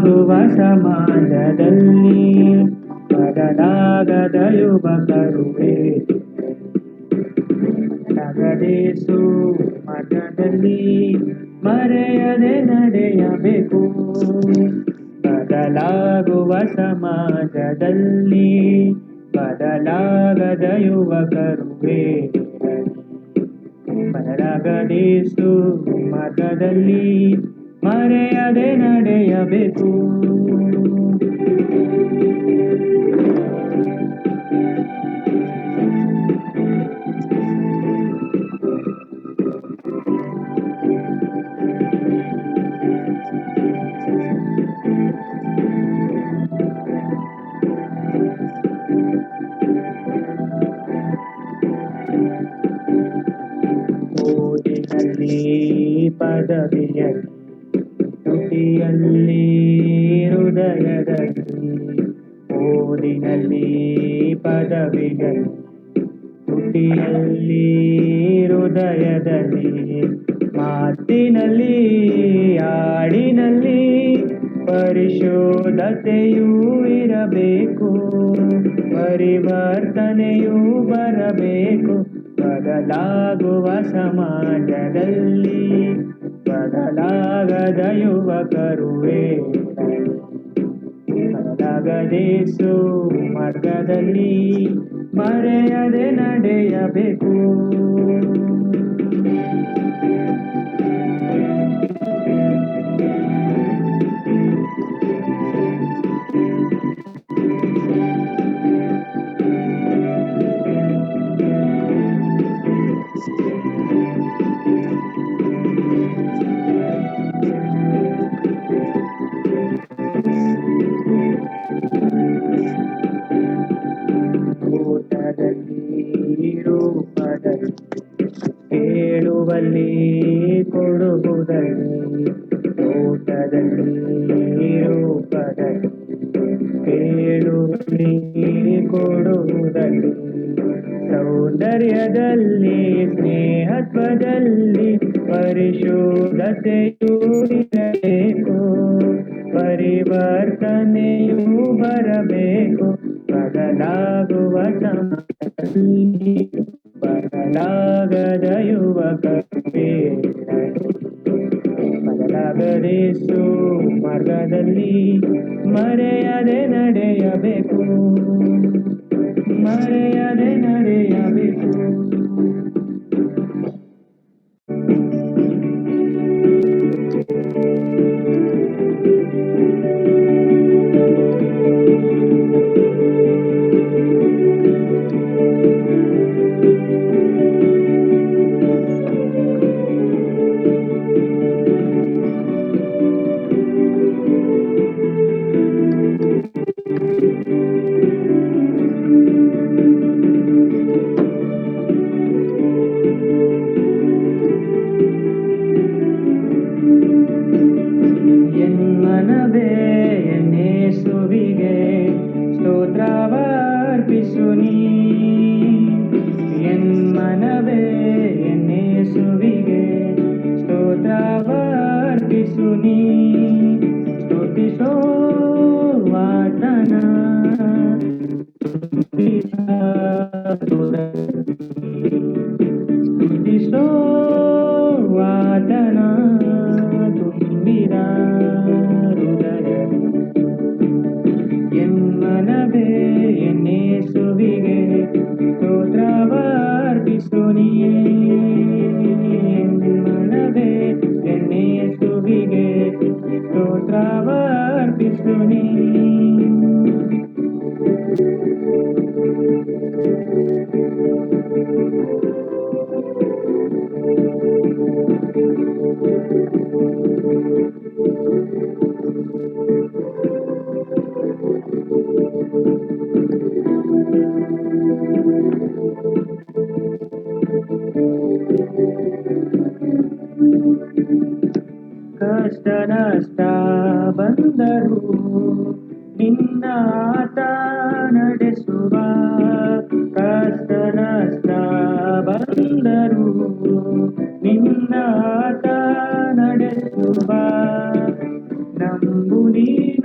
ಬದಲಾಗುವ ಸಮಾಜದಲ್ಲಿ ಬದಲಾಗದ ಯುವಕರುವೆ ನಗದೇಸು ಮಠದಲ್ಲಿ ಮರೆಯದೆ ನಡೆಯಬೇಕು. ಬದಲಾಗುವ ಸಮಾಜದಲ್ಲಿ ಬದಲಾಗದ ಯುವಕರುವೆ ಬದಲಾಗದೇಸು ಮಾರ್ಗದಲ್ಲಿ ಮರೆಯದೆ ನಡೆಯಬೇಕು. ಓದಿನಲ್ಲಿ ಪದವಿಯಲ್ಲಿ ತುಟಿಯಲ್ಲಿ ಹೃದಯದಲ್ಲಿ ಓದಿನಲ್ಲಿ ಪದವಿಯಲ್ಲಿ ತುಟಿಯಲ್ಲಿ ಹೃದಯದಲ್ಲಿ ಮಾತಿನಲ್ಲಿ ಹಾಡಿನಲ್ಲಿ ಪರಿಶೋಧತೆಯೂ ಇರಬೇಕು. ಪರಿವರ್ತನೆಯೂ ಬರಬೇಕು. ಬದಲಾಗುವ ಸಮಾಜದಲ್ಲಿ ಬದಲಾಗದ ಯುವಕರುವೆ ಬದಲಾಗದೇಸು ಮಾರ್ಗದಲ್ಲಿ ಮರೆಯದೆ ನಡೆಯಬೇಕು. ಊಟದಲ್ಲಿ ರೂಪದಲ್ಲಿ ಕೇಳುವಲ್ಲಿ ಕೊಡುವುದಲ್ಲಿ ಊಟದಲ್ಲಿ ರೂಪದಲ್ಲಿ ಕೇಳುವಲ್ಲಿ ಕೊಡುವುದಲ್ಲಿ ಸೌಂದರ್ಯದಲ್ಲಿ ಸ್ನೇಹತ್ವದಲ್ಲಿ ಪರಿಶೋಧತೆಯೂ ಇರಬೇಕು. ಪರಿವರ್ತನೆಯೂ ಬರಬೇಕು. ಬದಲಾಗುವ ಸಮಾಜದಲ್ಲಿ ಬದಲಾಗದ ಯುವಕರುವೆ ಬದಲಾಗದೇಸು ಮಾರ್ಗದಲ್ಲಿ ಮರೆಯದೆ ನಡೆಯಬೇಕು. ಮರೆಯದೆ ನಡೆಯಬೇಕು. ಎನ್ಮನವೇ ಎನ್ನೇಸುವಿಗೆ ಸ್ತೋತ್ರವರ್ಪಿಸು ನೀ. ಎನ್ಮನವೇ ಎನ್ನೇಸುವಿಗೆ ಸ್ತೋತ್ರವರ್ಪಿಸು ನೀ. ಸ್ತುತಿಸೋ ಆತನ ಸ್ತುತಿಸೋ ಆತನ ತುಂಬಿದ ಹೃದಯದಲ್ಲಿ. ಎನ್ಮನವೇ ಎನ್ನೇಸುವಿಗೆ ಸ್ತೋತ್ರವರ್ಪಿಸು ನೀ. ಎನ್ಮನವೇ ಎನ್ನೇಸುವಿಗೆ ಸ್ತೋತ್ರವರ್ಪಿಸು ನೀ. ಕಷ್ಟ ನಷ್ಟ ಬಂದರು ನಿನ್ನಾತ ನಡೆಸುವ. ಕಷ್ಟ ನಷ್ಟ ಬಂದರು ನಿನ್ನಾತ ನಡೆಸುವ. ನಂಬು ನೀನು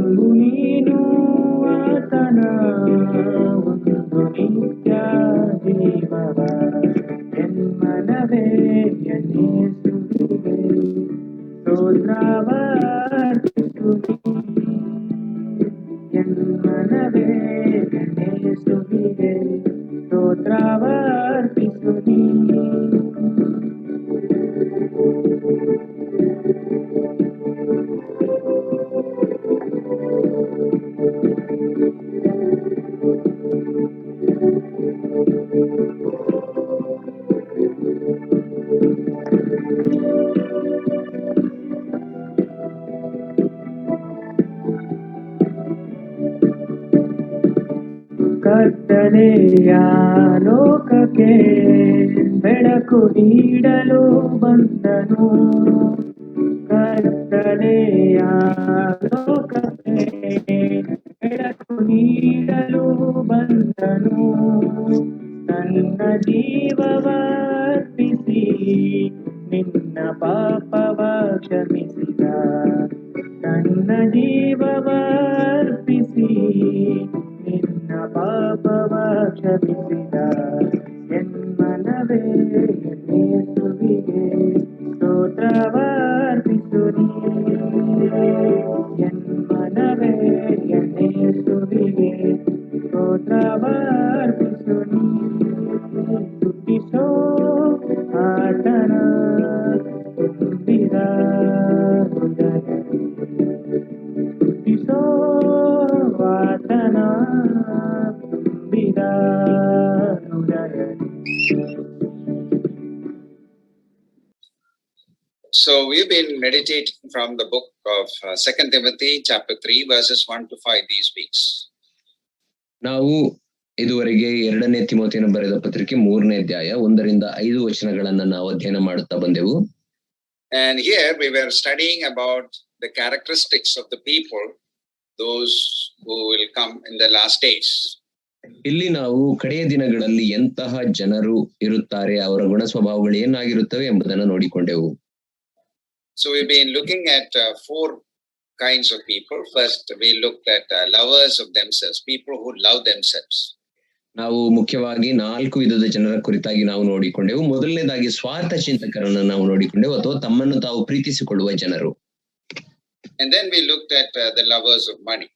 ತುಂಬು ನೀನು ಆತನ ಒಂದು ನಿತ್ಯ ಜೀವವ ಎನ್ಮನವೇ ಎನ್ನೇಸುವಿಗೆ ಸ್ತೋತ್ರವಾರ್ಪಿಸುವಿ ಎನ್ಮನವೇ ಎನ್ನೇಸುವಿಗೆ ಸ್ತೋತ್ರವಾರ್ಪಿಸುವಿ ಕತ್ತಲೆಯ ಲೋಕಕ್ಕೆ ಬೆಳಕು ನೀಡಲು ಬಂದನು ಕತ್ತಲೆಯ ಲೋಕಕ್ಕೆ ಬೆಳಕು ನೀಡಲು ಬಂದನು ತನ್ನ ಜೀವವರ್ಪಿಸಿ ನಿನ್ನ ಪಾಪವ ಕ್ಷಮಿಸಿದ ತನ್ನ ಜೀವವರ್ಪಿಸಿ ನಿನ್ನ ಪಾಪವ ಕ್ಷಮಿಸಿದ ಎನ್ಮನವೇ ಯೇಸುವಿಗೆ ಸ್ತೋತ್ರವಾರ್ಪಿಸುನಿ ಎನ್ಮನವೇ ಯೇಸುವಿಗೆ ಸ್ತೋತ್ರವಾರ್ಪಿಸುನಿ ಸ್ತುತಿಸೋ ಆತನ ತುಂಬಿದ ಹೃದಯದಲ್ಲಿ ಸ್ತುತಿಸೋ ಆತನ ತುಂಬಿದ ಹೃದಯದಲ್ಲಿ. So we've been meditating from the book of 2 Timothy chapter 3 verses 1 to 5 these weeks. ನಾವು ಇದುವರೆಗೆ 2ನೇ ತಿಮೋಥೆಯನ್ನು ಬರೆದ ಪತ್ರಿಕೆ 3ನೇ ಅಧ್ಯಾಯ 1ರಿಂದ 5 ವಚನಗಳನ್ನು ನಾವು ಅಧ್ಯಯನ ಮಾಡುತ್ತಾ ಬಂದೆವು. And here we were studying about the characteristics of the people, those who will come in the last days. ಇಲ್ಲಿ ನಾವು ಕಡೆಯ ದಿನಗಳಲ್ಲಿ ಎಂತಹ ಜನರು ಇರುತ್ತಾರೆ, ಅವರ ಗುಣ ಸ್ವಭಾವಗಳು ಏನಾಗಿರುತ್ತವೆ ಎಂಬುದನ್ನು ನೋಡಿಕೊಂಡೆವು. So we've been looking at 4 kinds of people. First, we looked at lovers of themselves, people who love themselves. ನಾವು ಮುಖ್ಯವಾಗಿ 4 ವಿಧದ ಜನರ ಕುರಿತಾಗಿ ನಾವು ನೋಡಿಕೊಂಡೆವು. ಮೊದಲನೇದಾಗಿ ಸ್ವಾರ್ಥ ಚಿಂತಕರನ್ನು ನಾವು ನೋಡಿಕೊಂಡೆವು, ಅಥವಾ ತಮ್ಮನ್ನು ತಾವು ಪ್ರೀತಿಸಿಕೊಳ್ಳುವ ಜನರು. And then we looked at the lovers of money.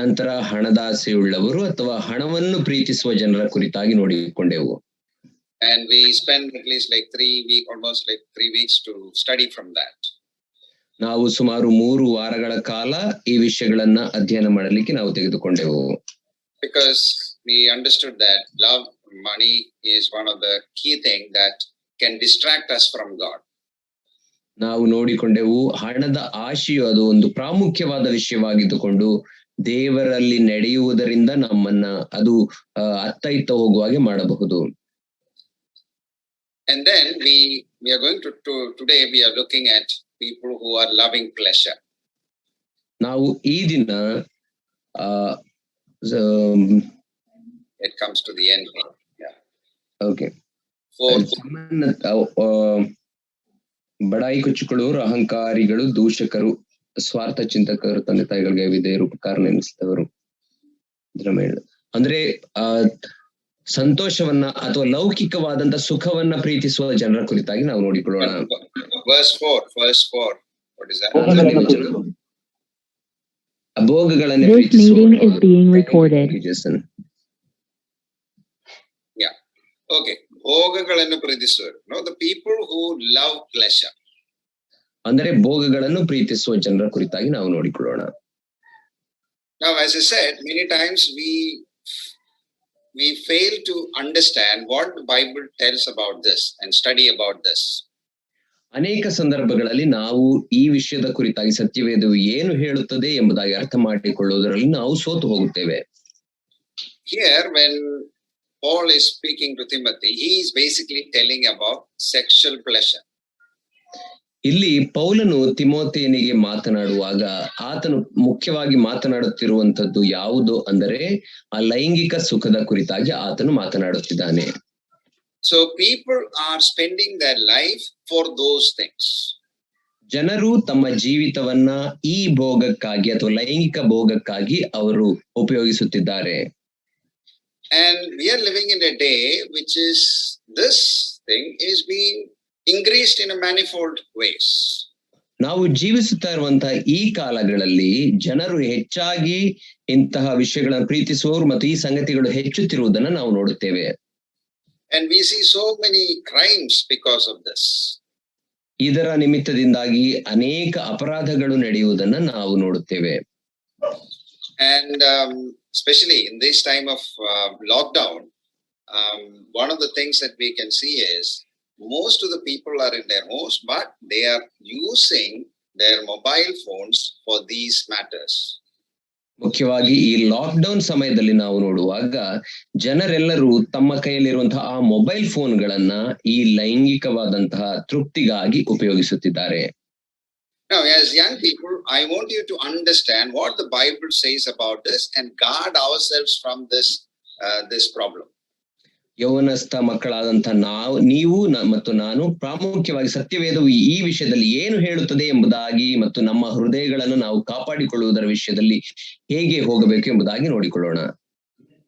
ನಂತರ ಹಣದಾಸೆಯುಳ್ಳವರು ಅಥವಾ ಹಣವನ್ನು ಪ್ರೀತಿಸುವ ಜನರ ಕುರಿತಾಗಿ ನೋಡಿಕೊಂಡೆವು. And we spent at least like 3 weeks to study from that. ನಾವು ಸುಮಾರು 3 ವಾರಗಳ ಕಾಲ ಈ ವಿಷಯಗಳನ್ನ ಅಧ್ಯಯನ ಮಾಡಲಿಕ್ಕೆ ನಾವು ತೆಗೆದುಕೊಂಡೆವು. Because we understood that love money is one of the key thing that can distract us from God. ನಾವು ನೋಡಿಕೊಂಡೆವು ಹಣದ ಆಶೆಯು ಅದು ಒಂದು ಪ್ರಾಮುಖ್ಯವಾದ ವಿಷಯವಾಗಿದ್ದುಕೊಂಡು ದೇವರಲ್ಲಿ ನಡೆಯುವುದರಿಂದ ನಮ್ಮನ್ನ ಅದು ಅತ್ತ ಇತ್ತ ಹೋಗುವಾಗೆ ಮಾಡಬಹುದು. And then we are going to today we are looking at people who are loving pleasure. ನಾವು ಈ ದಿನ it comes to the end. Yeah. Okay. ಬಡಾಯಿ ಕೊಚ್ಚಿಕೊಳ್ಳುವರು, ಅಹಂಕಾರಿಗಳು, ದೂಷಕರು, ಸ್ವಾರ್ಥ ಚಿಂತಕರು, ತಂದೆ ತಾಯಿಗಳಿಗೆ ವಿಧೇಯರು, ಉಪಕಾರ ನೆನೆಸಿದವರು. ಅಂದ್ರೆ ಸಂತೋಷವನ್ನ ಅಥವಾ ಲೌಕಿಕವಾದಂತ ಸುಖವನ್ನ ಪ್ರೀತಿಸುವ ಜನರ ಕುರಿತಾಗಿ ನಾವು ನೋಡಿಕೊಳ್ಳೋಣ. Verse 4. What is that? ಭೋಗಗಳನ್ನೇ Yeah. Okay. ಭೋಗಗಳನ್ನು ಪ್ರೀತಿಸುವರು. No, the people who love pleasure. ಅಂದರೆ ಭೋಗಗಳನ್ನು ಪ್ರೀತಿಸುವ ಜನರ ಕುರಿತಾಗಿ ನಾವು ನೋಡಿಕೊಳ್ಳೋಣ. Now, as I said, many times we fail to understand what the Bible tells about this and study about this. ಅನೇಕ ಸಂದರ್ಭಗಳಲ್ಲಿ ನಾವು ಈ ವಿಷಯದ ಕುರಿತಾಗಿ ಸತ್ಯವೇದವು ಏನು ಹೇಳುತ್ತದೆ ಎಂಬುದಾಗಿ ಅರ್ಥ ಮಾಡಿಕೊಳ್ಳುವುದರಲ್ಲಿ ನಾವು ಸೋತು ಹೋಗುತ್ತೇವೆ. Here, when Paul is speaking to Timothy, he is basically telling about sexual pleasure. ಇಲ್ಲಿ ಪೌಲನು ತಿಮೋಥೆಯನಿಗೆ ಮಾತನಾಡುವಾಗ ಆತನು ಮುಖ್ಯವಾಗಿ ಮಾತನಾಡುತ್ತಿರುವಂತದ್ದು ಯಾವುದು ಅಂದರೆ ಆ ಲೈಂಗಿಕ ಸುಖದ ಕುರಿತಾಗಿ ಆತನು ಮಾತನಾಡುತ್ತಿದ್ದಾನೆ. So people are spending their life for those things. ಜನರು ತಮ್ಮ ಜೀವಿತವನ್ನ ಈ ಭೋಗಕ್ಕಾಗಿ ಅಥವಾ ಲೈಂಗಿಕ ಭೋಗಕ್ಕಾಗಿ ಅವರು ಉಪಯೋಗಿಸುತ್ತಿದ್ದಾರೆ. And we are living in a day which is, this thing is being increased in a manifold ways. ನಾವು ಜೀವಿಸುತ್ತಾ ಇರುವಂತಹ ಈ ಕಾಲಗಳಲ್ಲಿ ಜನರು ಹೆಚ್ಚಾಗಿ ಇಂತಹ ವಿಷಯಗಳನ್ನು ಪ್ರೀತಿಸುವವರು ಮತ್ತು ಈ ಸಂಗತಿಗಳು ಹೆಚ್ಚುತ್ತಿರುವುದನ್ನು ನಾವು ನೋಡುತ್ತೇವೆ. And we see so many crimes because of this. ಇದರ ನಿಮಿತ್ತದಿಂದಾಗಿ ಅನೇಕ ಅಪರಾಧಗಳು ನಡೆಯುವುದನ್ನು ನಾವು ನೋಡುತ್ತೇವೆ. And especially in this time of lockdown, one of the things that we can see is most of the people are in their homes, but they are using their mobile phones for these matters. ಮುಖ್ಯವಾಗಿ ಈ lockdown ಸಮಯದಲ್ಲಿ ನಾವು ನೋಡುವಾಗ ಜನರೆಲ್ಲರೂ ತಮ್ಮ ಕೈಯಲ್ಲಿರುವಂತಹ ಆ mobile ಫೋನ್ಗಳನ್ನ ಈ ಲೈಂಗಿಕವಾದಂತಹ ತೃಪ್ತಿಗಾಗಿ ಉಪಯೋಗಿಸುತ್ತಿದ್ದಾರೆ. Now, as young people, I want you to understand what the Bible says about this and guard ourselves from this problem. ಯೌವನಸ್ಥ ಮಕ್ಕಳಾದಂತಹ ನೀವು ಮತ್ತು ನಾನು ಪ್ರಾಮುಖ್ಯವಾಗಿ ಸತ್ಯವೇದವು ಈ ವಿಷಯದಲ್ಲಿ ಏನು ಹೇಳುತ್ತದೆ ಎಂಬುದಾಗಿ ಮತ್ತು ನಮ್ಮ ಹೃದಯಗಳನ್ನು ನಾವು ಕಾಪಾಡಿಕೊಳ್ಳುವುದರ ವಿಷಯದಲ್ಲಿ ಹೇಗೆ ಹೋಗಬೇಕು ಎಂಬುದಾಗಿ ನೋಡಿಕೊಳ್ಳೋಣ.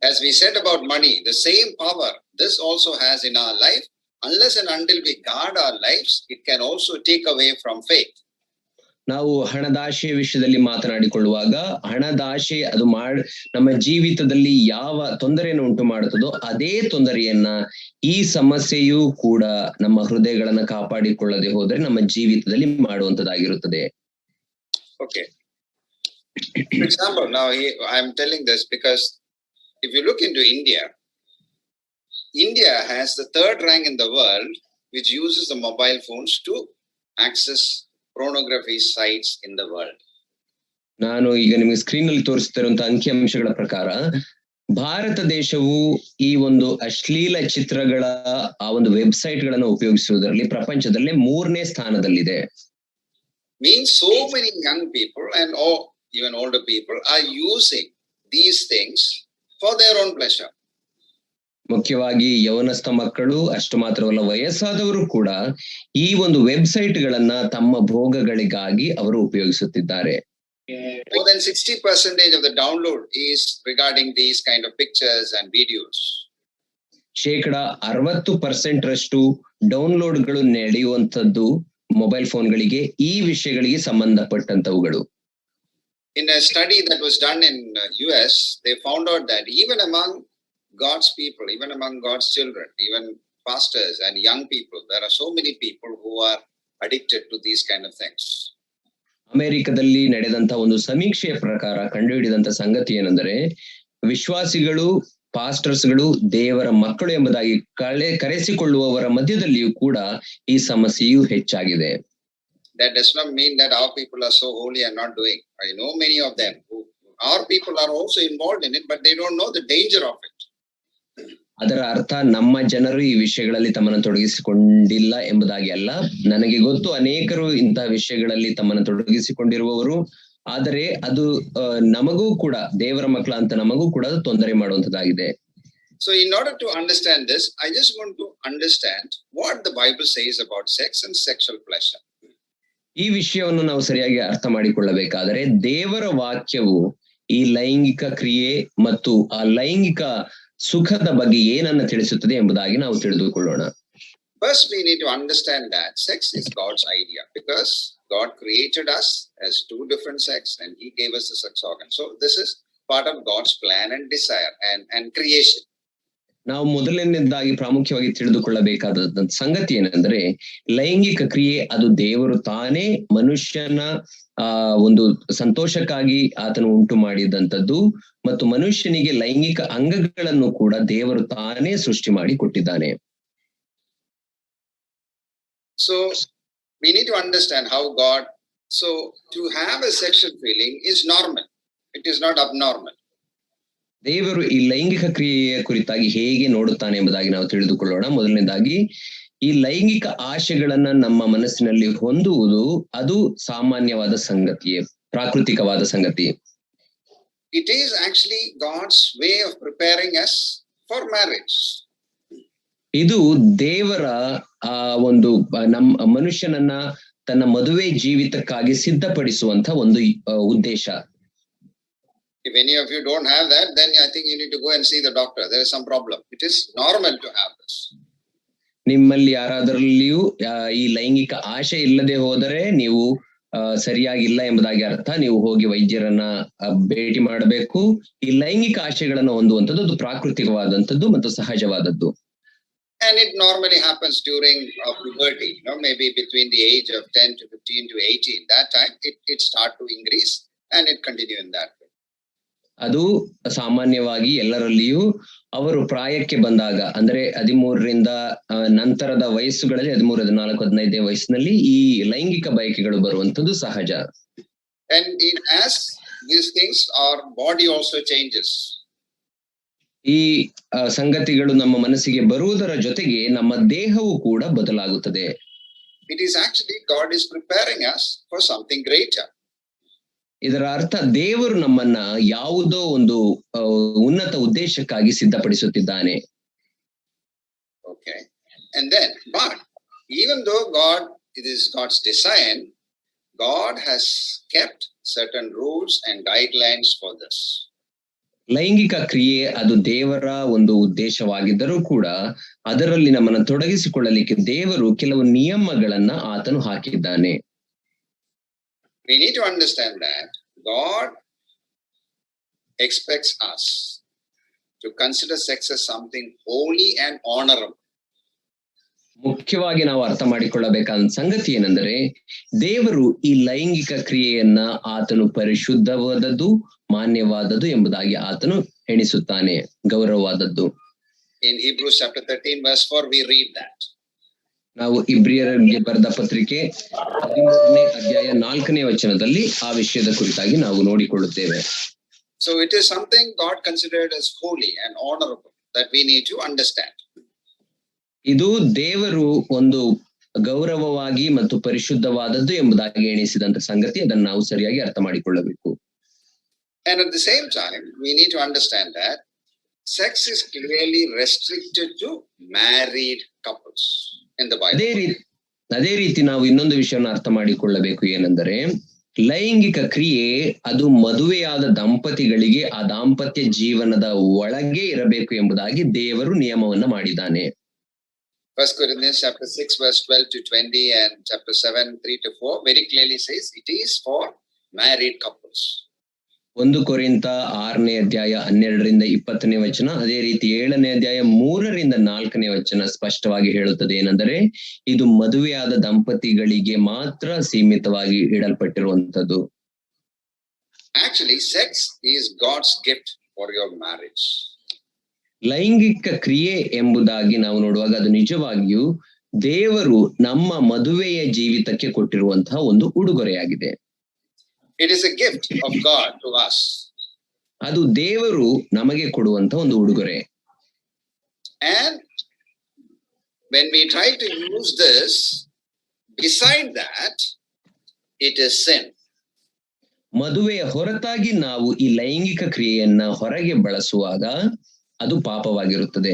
As we said about money, the same power this also has in our life. Unless and until we guard our lives, it can also take away from faith. ನಾವು ಹಣದಾಶೆಯ ವಿಷಯದಲ್ಲಿ ಮಾತನಾಡಿಕೊಳ್ಳುವಾಗ ಹಣದಾಶೆ ಅದು ನಮ್ಮ ಜೀವಿತದಲ್ಲಿ ಯಾವ ತೊಂದರೆಯನ್ನು ಉಂಟು ಮಾಡುತ್ತದೋ ಅದೇ ತೊಂದರೆಯನ್ನ ಈ ಸಮಸ್ಯೆಯೂ ಕೂಡ ನಮ್ಮ ಹೃದಯಗಳನ್ನ ಕಾಪಾಡಿಕೊಳ್ಳದೆ ಹೋದರೆ ನಮ್ಮ ಜೀವಿತದಲ್ಲಿ ಮಾಡುವಂತದ್ದಾಗಿರುತ್ತದೆ. Okay. For example, now I'm telling this because if you look into India has the third rank in the world which uses the mobile phones to access pornography sites in the world. ನಾನು ಈಗ ನಿಮಗೆ screen ನಲ್ಲಿ ತೋರಿಸ್ತಿರುವಂತಹ ಅಂಕಿಅಂಶಗಳ ಪ್ರಕಾರ ಭಾರತ ದೇಶವು ಈ ಒಂದು ಅಶ್ಲೀಲ ಚಿತ್ರಗಳ ಆ ಒಂದು ವೆಬ್ಸೈಟ್ ಗಳನ್ನು ಉಪಯೋಗಿಸುವುದರಲ್ಲಿ ಪ್ರಪಂಚದಲ್ಲೇ 3ನೇ ಸ್ಥಾನದಲ್ಲಿದೆ. Means so many young people and even older people are using these things for their own pleasure. ಮುಖ್ಯವಾಗಿ ಯೌವನಸ್ಥ ಮಕ್ಕಳು ಅಷ್ಟು ಮಾತ್ರವಲ್ಲ ವಯಸ್ಸಾದವರು ಕೂಡ ಈ ಒಂದು ವೆಬ್ಸೈಟ್ ಗಳನ್ನ ತಮ್ಮ ಭೋಗಗಳಿಗಾಗಿ ಅವರು ಉಪಯೋಗಿಸುತ್ತಿದ್ದಾರೆ. More than 60% of the download is regarding these kind of pictures and videos. 60% ರಷ್ಟು ಡೌನ್ಲೋಡ್ಗಳು ನಡೆಯುವಂತದ್ದು ಮೊಬೈಲ್ ಫೋನ್ಗಳಿಗೆ ಈ ವಿಷಯಗಳಿಗೆ ಸಂಬಂಧಪಟ್ಟಂತವುಗಳು. In a study that was done in US, they found out that even among God's people, even among God's children, even pastors and young people, there are so many people who are addicted to these kind of things. ಅಮೆರಿಕದಲ್ಲಿ ನಡೆದಂತಹ ಒಂದು ಸಮೀಕ್ಷೆಯ ಪ್ರಕಾರ ಕಂಡುಹಿಡಿದಂತ ಸಂಗತಿ ಏನೆಂದರೆ ವಿಶ್ವಾಸಿಗಳು ಪಾಸ್ಟರ್ಸ್ಗಳು ದೇವರ ಮಕ್ಕಳು ಎಂಬುದಾಗಿ ಕರೆಸಿಕೊಳ್ಳುವವರ ಮಧ್ಯದಲ್ಲಿಯೂ ಕೂಡ ಈ ಸಮಸ್ಯೆಯು ಹೆಚ್ಚಾಗಿದೆ. That does not mean that our people are so holy and not doing. I know many of them who our people are also involved in it, but they don't know the danger of it. ಅದರ ಅರ್ಥ ನಮ್ಮ ಜನರು ಈ ವಿಷಯಗಳಲ್ಲಿ ತಮ್ಮನ್ನು ತೊಡಗಿಸಿಕೊಂಡಿಲ್ಲ ಎಂಬುದಾಗಿ ಅಲ್ಲ. ನನಗೆ ಗೊತ್ತು ಅನೇಕರು ಇಂತಹ ವಿಷಯಗಳಲ್ಲಿ ತಮ್ಮನ್ನು ತೊಡಗಿಸಿಕೊಂಡಿರುವವರು, ಆದರೆ ಅದು ನಮಗೂ ಕೂಡ ದೇವರ ಮಕ್ಕಳ ಅಂತ ನಮಗೂ ಕೂಡ ತೊಂದರೆ ಮಾಡುವಂತದ್ದಾಗಿದೆ. So in order to understand this, I just want to understand what the Bible says about sex and sexual pleasure. ಈ ವಿಷಯವನ್ನು ನಾವು ಸರಿಯಾಗಿ ಅರ್ಥ ಮಾಡಿಕೊಳ್ಳಬೇಕಾದರೆ ದೇವರ ವಾಕ್ಯವು ಈ ಲೈಂಗಿಕ ಕ್ರಿಯೆ ಮತ್ತು ಆ ಲೈಂಗಿಕ ಸುಖದ ಬಗ್ಗೆ ಏನನ್ನ ತಿಳಿಸುತ್ತದೆ ಎಂಬುದಾಗಿ ನಾವು ತಿಳಿದುಕೊಳ್ಳೋಣ. First, we need to understand that sex is God's idea because God created us as two different sex and He gave us the sex organ. So this is part of God's plan and desire and creation. ನಾವು ಮೊದಲನೇದಾಗಿ ಪ್ರಾಮುಖ್ಯವಾಗಿ ತಿಳಿದುಕೊಳ್ಳಬೇಕಾದ ಸಂಗತಿ ಏನೆಂದರೆ ಲೈಂಗಿಕ ಕ್ರಿಯೆ ಅದು ದೇವರು ತಾನೇ ಮನುಷ್ಯನ ಒಂದು ಸಂತೋಷಕ್ಕಾಗಿ ಆತನು ಉಂಟು ಮಾಡಿದಂಥದ್ದು ಮತ್ತು ಮನುಷ್ಯನಿಗೆ ಲೈಂಗಿಕ ಅಂಗಗಳನ್ನು ಕೂಡ ದೇವರು ತಾನೇ ಸೃಷ್ಟಿ ಮಾಡಿ ಕೊಟ್ಟಿದ್ದಾನೆ. So we need to understand how God, so to have a sexual feeling is normal. It is not abnormal. ದೇವರು ಈ ಲೈಂಗಿಕ ಕ್ರಿಯೆಯ ಕುರಿತಾಗಿ ಹೇಗೆ ನೋಡುತ್ತಾನೆ ಎಂಬುದಾಗಿ ನಾವು ತಿಳಿದುಕೊಳ್ಳೋಣ. ಮೊದಲನೇದಾಗಿ ಈ ಲೈಂಗಿಕ ಆಶೆಗಳನ್ನ ನಮ್ಮ ಮನಸ್ಸಿನಲ್ಲಿ ಹೊಂದುವುದು ಅದು ಸಾಮಾನ್ಯವಾದ ಸಂಗತಿಯೇ, ಪ್ರಾಕೃತಿಕವಾದ ಸಂಗತಿ. It is actually God's way of preparing us for marriage. ಇದು ದೇವರ ಒಂದು ನಮ್ಮ ಮನುಷ್ಯನನ್ನ ತನ್ನ ಮದುವೆ ಜೀವಿತಕ್ಕಾಗಿ ಸಿದ್ಧಪಡಿಸುವಂತ ಒಂದು ಉದ್ದೇಶ. If any of you don't have that, then I think you need to go and see the doctor. There is some problem. It is normal to have this. ನಿಮ್ಮಲ್ಲಿ ಯಾರಾದರಲ್ಲಿಯೂ ಈ ಲೈಂಗಿಕ ಆಶೆ ಇಲ್ಲದೆ ಹೋದರೆ ನೀವು ಸರಿಯಾಗಿಲ್ಲ ಎಂಬುದಾಗಿ ಅರ್ಥ. ನೀವು ಹೋಗಿ ವೈದ್ಯರನ್ನ ಭೇಟಿ ಮಾಡಬೇಕು. ಈ ಲೈಂಗಿಕ ಆಶೆಗಳನ್ನು ಹೊಂದುವಂಥದ್ದು ಅದು ಪ್ರಾಕೃತಿಕವಾದಂಥದ್ದು ಮತ್ತು ಸಹಜವಾದದ್ದು. And it normally happens during puberty, maybe between the age of 10 to 15 to 18. That time it start to increase and it continue in that way. ಅದು ಸಾಮಾನ್ಯವಾಗಿ ಎಲ್ಲರಲ್ಲಿಯೂ ಅವರು ಪ್ರಾಯಕ್ಕೆ ಬಂದಾಗ, ಅಂದ್ರೆ 13ರಿಂದ ನಂತರದ ವಯಸ್ಸುಗಳಲ್ಲಿ 13, 14, 15ನೇ ವಯಸ್ಸಿನಲ್ಲಿ ಈ ಲೈಂಗಿಕ ಬಯಕೆಗಳು ಬರುವಂತದ್ದು ಸಹಜ. And as these things, our body also changes. ಈ ಸಂಗತಿಗಳು ನಮ್ಮ ಮನಸ್ಸಿಗೆ ಬರುವುದರ ಜೊತೆಗೆ ನಮ್ಮ ದೇಹವು ಕೂಡ ಬದಲಾಗುತ್ತದೆ. It is actually God is preparing us for something greater. ಇದರ ಅರ್ಥ ದೇವರು ನಮ್ಮನ್ನ ಯಾವುದೋ ಒಂದು ಉನ್ನತ ಉದ್ದೇಶಕ್ಕಾಗಿ ಸಿದ್ಧಪಡಿಸುತ್ತಿದ್ದಾನೆ. Okay. And then, but even though it is God's design, God has kept certain rules and guidelines for this. ಲೈಂಗಿಕ ಕ್ರಿಯೆ ಅದು ದೇವರ ಒಂದು ಉದ್ದೇಶವಾಗಿದ್ದರೂ ಕೂಡ ಅದರಲ್ಲಿ ನಮ್ಮನ್ನು ತೊಡಗಿಸಿಕೊಳ್ಳಲಿಕ್ಕೆ ದೇವರು ಕೆಲವು ನಿಯಮಗಳನ್ನ ಆತನು ಹಾಕಿದ್ದಾನೆ. We need to understand that God expects us to consider sex as something holy and honorable. ಮುಖ್ಯವಾಗಿ ನಾವು ಅರ್ಥ ಮಾಡಿಕೊಳ್ಳಬೇಕಾದ ಸಂಗತಿ ಏನೆಂದರೆ, ದೇವರು ಈ ಲೈಂಗಿಕ ಕ್ರಿಯೆಯನ್ನ ಆತನು ಪರಿಶುದ್ಧವಾದದ್ದು, ಮಾನ್ಯವಾದದ್ದು ಎಂಬುದಾಗಿ ಆತನು ಎಣಿಸುತ್ತಾನೆ, ಗೌರವವಾದದ್ದು. In Hebrews chapter 13 verse 4 we read that. ನಾವು ಇಬ್ರಿಯರಿಗೆ ಬರೆದ ಪತ್ರಿಕೆ 13ನೇ ಅಧ್ಯಾಯ 4ನೇ ವಚನದಲ್ಲಿ ಆ ವಿಷಯದ ಕುರಿತಾಗಿ ನಾವು ನೋಡಿಕೊಳ್ಳುತ್ತೇವೆ. So it is something God considered as holy and honorable that we need to understand. ಇದು ದೇವರು ಒಂದು ಗೌರವವಾಗಿ ಮತ್ತು ಪರಿಶುದ್ಧವಾದದ್ದು ಎಂಬುದಾಗಿ ಎಣಿಸಿದಂತ ಸಂಗತಿ, ಅದನ್ನು ನಾವು ಸರಿಯಾಗಿ ಅರ್ಥ ಮಾಡಿಕೊಳ್ಳಬೇಕು. And at the same time we need to understand that sex is clearly restricted to married couples in the Bible. ಅದೇ ರೀತಿ ನಾವು ಇನ್ನೊಂದು ವಿಷಯವನ್ನು ಅರ್ಥ ಮಾಡಿಕೊಳ್ಳಬೇಕು, ಏನೆಂದರೆ ಲೈಂಗಿಕ ಕ್ರಿಯೆ ಅದು ಮದುವೆಯಾದ ದಂಪತಿಗಳಿಗೆ ಆ ದಾಂಪತ್ಯ ಜೀವನದ ಒಳಗೆ ಇರಬೇಕು ಎಂಬುದಾಗಿ ದೇವರು ನಿಯಮವನ್ನ ಮಾಡಿದ್ದಾನೆ. 1 Corinthians chapter 6 verse 12 to 20 and chapter 7 3 to 4 very clearly says it is for married couples. 1 ಕೊರಿಂಥ 6ನೇ ಅಧ್ಯಾಯ 12ರಿಂದ 20ನೇ ವಚನ, ಅದೇ ರೀತಿ 7ನೇ ಅಧ್ಯಾಯ 3ರಿಂದ 4ನೇ ವಚನ ಸ್ಪಷ್ಟವಾಗಿ ಹೇಳುತ್ತದೆ ಏನೆಂದರೆ ಇದು ಮದುವೆಯಾದ ದಂಪತಿಗಳಿಗೆ ಮಾತ್ರ ಸೀಮಿತವಾಗಿ ಇಡಲ್ಪಟ್ಟಿರುವಂತದ್ದು. Actually sex is God's gift for your marriage. ಲೈಂಗಿಕ ಕ್ರಿಯೆ ಎಂಬುದಾಗಿ ನಾವು ನೋಡುವಾಗ ಅದು ನಿಜವಾಗಿಯೂ ದೇವರು ನಮ್ಮ ಮದುವೆಯ ಜೀವಿತಕ್ಕೆ ಕೊಟ್ಟಿರುವಂತಹ ಒಂದು ಉಡುಗೊರೆಯಾಗಿದೆ. It is a gift of God to us. ಅದು ದೇವರು ನಮಗೆ ಕೊಡುವಂತಹ ಒಂದು ಉಡುಗೊರೆ. And when we try to use this, beside that, it is sin. ಮದುವೆಯ ಹೊರತಾಗಿ ನಾವು ಈ ಲೈಂಗಿಕ ಕ್ರಿಯೆಯನ್ನ ಹೊರಗೆ ಬಳಸುವಾಗ ಅದು ಪಾಪವಾಗಿರುತ್ತದೆ.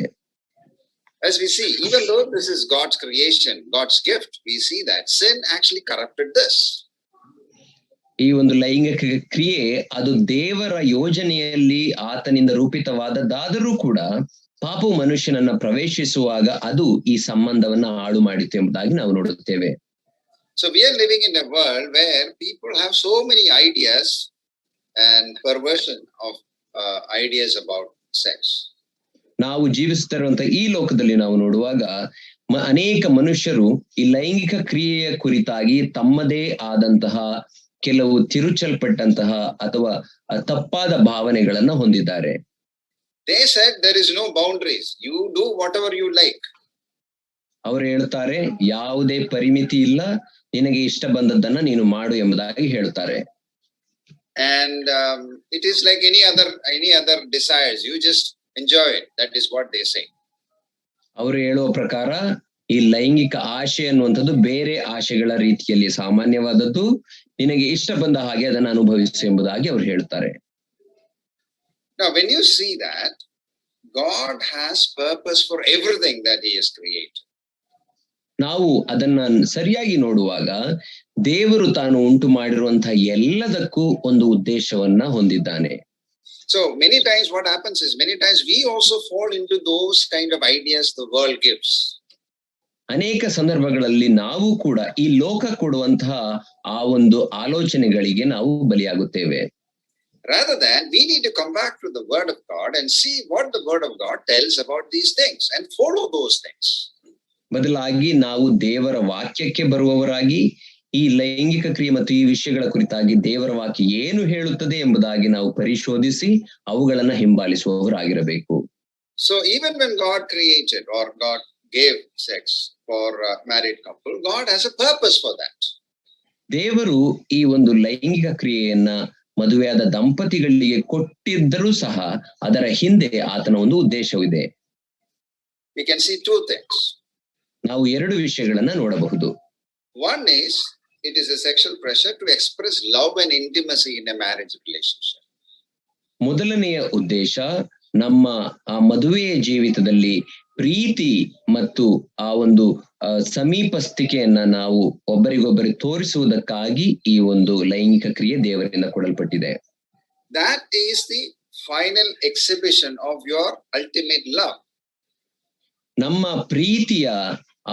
As we see, even though this is God's creation, God's gift, we see that sin actually corrupted this. ಈ ಒಂದು ಲೈಂಗಿಕ ಕ್ರಿಯೆ ಅದು ದೇವರ ಯೋಜನೆಯಲ್ಲಿ ಆತನಿಂದ ರೂಪಿತವಾದದ್ದಾದರೂ ಕೂಡ ಪಾಪವು ಮನುಷ್ಯನನ್ನ ಪ್ರವೇಶಿಸುವಾಗ ಅದು ಈ ಸಂಬಂಧವನ್ನ ಹಾಳು ಮಾಡಿತು ಎಂಬುದಾಗಿ ನಾವು ನೋಡುತ್ತೇವೆ. So we are living in a world where people have so many ideas and perversion of ideas about sex. ನಾವು ಜೀವಿಸುತ್ತಿರುವಂತಹ ಈ ಲೋಕದಲ್ಲಿ ನಾವು ನೋಡುವಾಗ ಅನೇಕ ಮನುಷ್ಯರು ಈ ಲೈಂಗಿಕ ಕ್ರಿಯೆಯ ಕುರಿತಾಗಿ ತಮ್ಮದೇ ಆದಂತಹ ಕೆಲವು ತಿರುಚಲ್ಪಟ್ಟಂತಹ ಅಥವಾ ತಪ್ಪಾದ ಭಾವನೆಗಳನ್ನ ಹೊಂದಿದ್ದಾರೆ. They said there is no boundaries. You do whatever you like. ಅವರು ಹೇಳ್ತಾರೆ ಯಾವುದೇ ಪರಿಮಿತಿ ಇಲ್ಲ, ನಿನಗೆ ಇಷ್ಟ ಬಂದದ್ದನ್ನ ನೀನು ಮಾಡು ಎಂಬುದಾಗಿ ಹೇಳ್ತಾರೆ. And it is like any other desires. You just enjoy it. That is what they say. ಅವರು ಹೇಳುವ ಪ್ರಕಾರ ಈ ಲೈಂಗಿಕ ಆಶೆ ಅನ್ನುವಂಥದ್ದು ಬೇರೆ ಆಶೆಗಳ ರೀತಿಯಲ್ಲಿ ಸಾಮಾನ್ಯವಾದದ್ದು, ನಿನಗೆ ಇಷ್ಟ ಬಂದ ಹಾಗೆ ಅದನ್ನು ಅನುಭವಿಸು ಎಂಬುದಾಗಿ ಅವರು ಹೇಳ್ತಾರೆ. Now when you see that God has purpose for everything that he has created. ನಾವು ಅದನ್ನ ಸರಿಯಾಗಿ ನೋಡುವಾಗ ದೇವರು ತಾನು ಉಂಟು ಮಾಡಿರುವಂತಹ ಎಲ್ಲದಕ್ಕೂ ಒಂದು ಉದ್ದೇಶವನ್ನ ಹೊಂದಿದ್ದಾನೆ. So many times what happens is, many times we also fall into those kind of ideas the world gives. ಅನೇಕ ಸಂದರ್ಭಗಳಲ್ಲಿ ನಾವು ಕೂಡ ಈ ಲೋಕ ಕೊಡುವಂತಹ ಆ ಒಂದು ಆಲೋಚನೆಗಳಿಗೆ ನಾವು ಬಲಿಯಾಗುತ್ತೇವೆ. Rather than, we need to come back to the word of God and see what the word of God tells about these things and follow those things. ಬದಲಾಗಿ ನಾವು ದೇವರ ವಾಕ್ಯಕ್ಕೆ ಬರುವವರಾಗಿ ಈ ಲೈಂಗಿಕ ಕ್ರಿಯೆ ಮತ್ತು ಈ ವಿಷಯಗಳ ಕುರಿತಾಗಿ ದೇವರ ವಾಕ್ಯ ಏನು ಹೇಳುತ್ತದೆ ಎಂಬುದಾಗಿ ನಾವು ಪರಿಶೋಧಿಸಿ ಅವುಗಳನ್ನ ಹಿಂಬಾಲಿಸುವವರಾಗಿರಬೇಕು. So even when God created or God gave sex for a married couple, God has a purpose for that. ದೇವರು ಈ ಒಂದು ಲೈಂಗಿಕ ಕ್ರಿಯೆಯನ್ನ ಮದುವೆಯಾದ ದಂಪತಿಗಳಿಗೆ ಕೊಟ್ಟಿದ್ದರೂ ಸಹ ಅದರ ಹಿಂದೆ ಆತನ ಒಂದು ಉದ್ದೇಶವಿದೆ. We can see two things. ನಾವು ಎರಡು ವಿಷಯಗಳನ್ನ ನೋಡಬಹುದು. One is, it is a sexual pressure to express love and intimacy in a marriage relationship. ಮೊದಲನೆಯ ಉದ್ದೇಶ ನಮ್ಮ ಆ ಮದುವೆಯ ಜೀವಿತದಲ್ಲಿ ಪ್ರೀತಿ ಮತ್ತು ಆ ಒಂದು ಸಮೀಪಸ್ಥಿಕೆಯನ್ನ ನಾವು ಒಬ್ಬರಿಗೊಬ್ಬರಿಗೆ ತೋರಿಸುವುದಕ್ಕಾಗಿ ಈ ಒಂದು ಲೈಂಗಿಕ ಕ್ರಿಯೆ ದೇವರಿಂದ ಕೊಡಲ್ಪಟ್ಟಿದೆ. That is the final exhibition of your ultimate love. ನಮ್ಮ ಪ್ರೀತಿಯ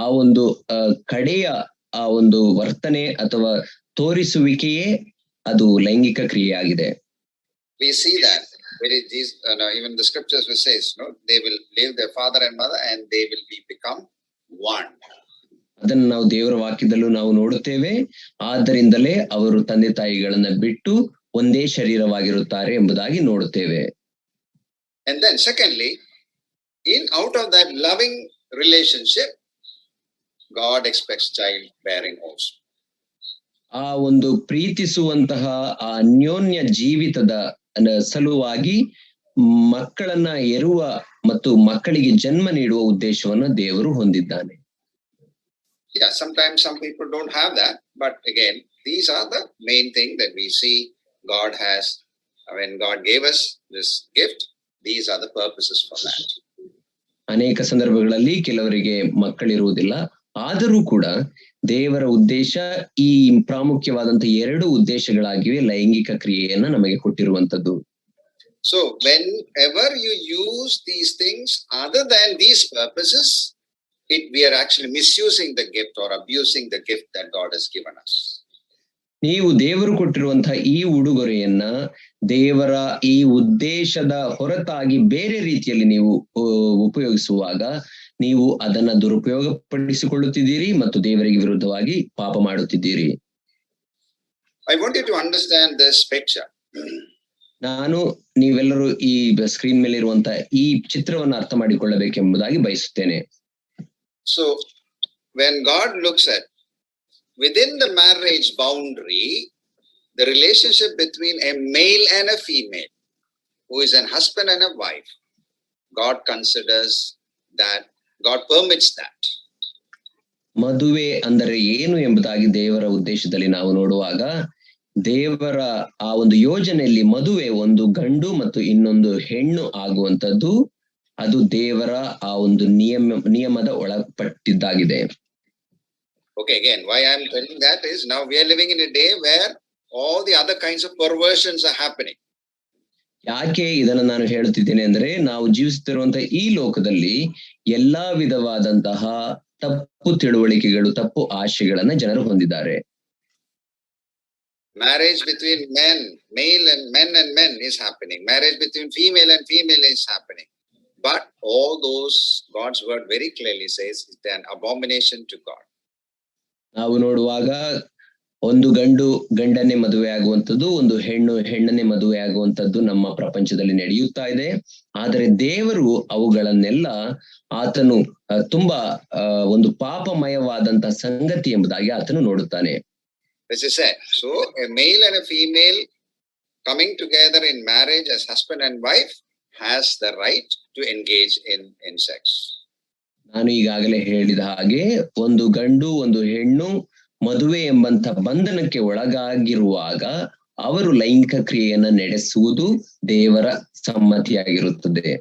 ಆ ಒಂದು ಕಡೆಯ ಆ ಒಂದು ವರ್ತನೆ ಅಥವಾ ತೋರಿಸುವಿಕೆಯೇ ಅದು ಲೈಂಗಿಕ ಕ್ರಿಯೆಯಾಗಿದೆ. We see that even the scriptures will say, they will leave their father and mother and they will become one. ಅದನ್ನು ನಾವು ದೇವರ ವಾಕ್ಯದಲ್ಲೂ ನಾವು ನೋಡುತ್ತೇವೆ. ಆದ್ದರಿಂದಲೇ ಅವರು ತಂದೆ ತಾಯಿಗಳನ್ನ ಬಿಟ್ಟು ಒಂದೇ ಶರೀರವಾಗಿರುತ್ತಾರೆ ಎಂಬುದಾಗಿ ನೋಡುತ್ತೇವೆ. And then secondly, out of that loving relationship, God expects childbearing also. ಆ ಒಂದು ಪ್ರೀತಿಸುವಂತಹ ಆ ಅನ್ಯೋನ್ಯ ಜೀವಿತದ ಸಲುವಾಗಿ ಮಕ್ಕಳನ್ನ ಎರುವ ಮತ್ತು ಮಕ್ಕಳಿಗೆ ಜನ್ಮ ನೀಡುವ ಉದ್ದೇಶವನ್ನು ದೇವರು ಹೊಂದಿದ್ದಾನೆ. Yeah, sometimes some people don't have that, but again, these are the main thing that we see God has. When God gave us this gift, these are the purposes for that. ಅನೇಕ ಸಂದರ್ಭಗಳಲ್ಲಿ ಕೆಲವರಿಗೆ ಮಕ್ಕಳಿರುವುದಿಲ್ಲ, ಆದರೂ ಕೂಡ ದೇವರ ಉದ್ದೇಶ ಈ ಪ್ರಾಮುಖ್ಯವಾದಂತಹ ಎರಡು ಉದ್ದೇಶಗಳಾಗಿವೆ ಲೈಂಗಿಕ ಕ್ರಿಯೆಯನ್ನ ನಮಗೆ ಕೊಟ್ಟಿರುವಂತದ್ದು. So whenever you use these things other than these purposes, we are actually misusing the gift or abusing the gift that God has given us. ನೀವು ದೇವರು ಕೊಟ್ಟಿರುವಂತಹ ಈ ಉಡುಗೊರೆಯನ್ನ ದೇವರ ಈ ಉದ್ದೇಶದ ಹೊರತಾಗಿ ಬೇರೆ ರೀತಿಯಲ್ಲಿ ನೀವು ಉಪಯೋಗಿಸುವಾಗ ನೀವು ಅದನ್ನ ದುರುಪಯೋಗ ಪಡಿಸಿಕೊಳ್ಳುತ್ತಿದ್ದೀರಿ ಮತ್ತು ದೇವರಿಗೆ ವಿರುದ್ಧವಾಗಿ ಪಾಪ ಮಾಡುತ್ತಿದ್ದೀರಿ. I want you to understand this picture. ನಾನು ನೀವೆಲ್ಲರೂ ಈ ಸ್ಕ್ರೀನ್ ಮೇಲೆ ಇರುವಂತಹ ಈ ಚಿತ್ರವನ್ನು ಅರ್ಥ ಮಾಡಿಕೊಳ್ಳಬೇಕೆಂಬುದಾಗಿ ಬಯಸುತ್ತೇನೆ. So when God looks at within the marriage boundary, the relationship between a male and a female, who is a husband and a wife, God considers that, God permits that. ಮದುವೆ ಅಂದರೆ ಏನು ಎಂಬುದಾಗಿ ದೇವರ ಉದ್ದೇಶದಲ್ಲಿ ನಾವು ನೋಡುವಾಗ ದೇವರ ಆ ಒಂದು ಯೋಜನೆಯಲ್ಲಿ ಮದುವೆ ಒಂದು ಗಂಡು ಮತ್ತು ಇನ್ನೊಂದು ಹೆಣ್ಣು ಆಗುವಂತದ್ದು ಅದು ದೇವರ ಆ ಒಂದು ನಿಯಮದ ಒಳಪಟ್ಟಿದ್ದಾಗಿದೆ. Okay, again, why I'm telling that is, now we are living in a day where all the other kinds of perversions are happening. ಯಾಕೆ ಇದನ್ನ ನಾನು ಹೇಳುತ್ತಿದ್ದೇನೆ ಅಂದ್ರೆ ನಾವು ಜೀವಿಸುತ್ತಿರುವಂತಹ ಈ ಲೋಕದಲ್ಲಿ ಎಲ್ಲಾ ವಿಧವಾದಂತಹ ತಪ್ಪು ತಿಳುವಳಿಕೆಗಳು, ತಪ್ಪು ಆಶೆಗಳನ್ನ ಜನರು ಹೊಂದಿದ್ದಾರೆ. Marriage between male and men is happening. Marriage between female and female is happening. But all those, God's word very clearly says, is an abomination to God. ನಾವು ನೋಡುವಾಗ ಒಂದು ಗಂಡು ಗಂಡನ್ನೇ ಮದುವೆ ಆಗುವಂಥದ್ದು, ಒಂದು ಹೆಣ್ಣು ಹೆಣ್ಣನ್ನೇ ಮದುವೆ ಆಗುವಂಥದ್ದು ನಮ್ಮ ಪ್ರಪಂಚದಲ್ಲಿ ನಡೆಯುತ್ತಾ ಇದೆ. ಆದರೆ ದೇವರು ಅವುಗಳನ್ನೆಲ್ಲ ಆತನು ತುಂಬಾ ಒಂದು ಪಾಪಮಯವಾದಂತಹ ಸಂಗತಿ ಎಂಬುದಾಗಿ ಆತನು ನೋಡುತ್ತಾನೆ. This is said. So a male and a female coming together in marriage as husband and wife has the right to engage in sex. ನಾನು ಈಗಾಗಲೇ ಹೇಳಿದ ಹಾಗೆ ಒಂದು ಗಂಡು ಒಂದು ಹೆಣ್ಣು ಮದುವೆ ಎಂಬಂತ ಬಂಧನಕ್ಕೆ ಒಳಗಾಗಿರುವಾಗ ಅವರು ಲೈಂಗಿಕ ಕ್ರಿಯೆಯನ್ನ ನಡೆಸುವುದು ದೇವರ ಸಮ್ಮತಿಯಾಗಿರುತ್ತದೆ.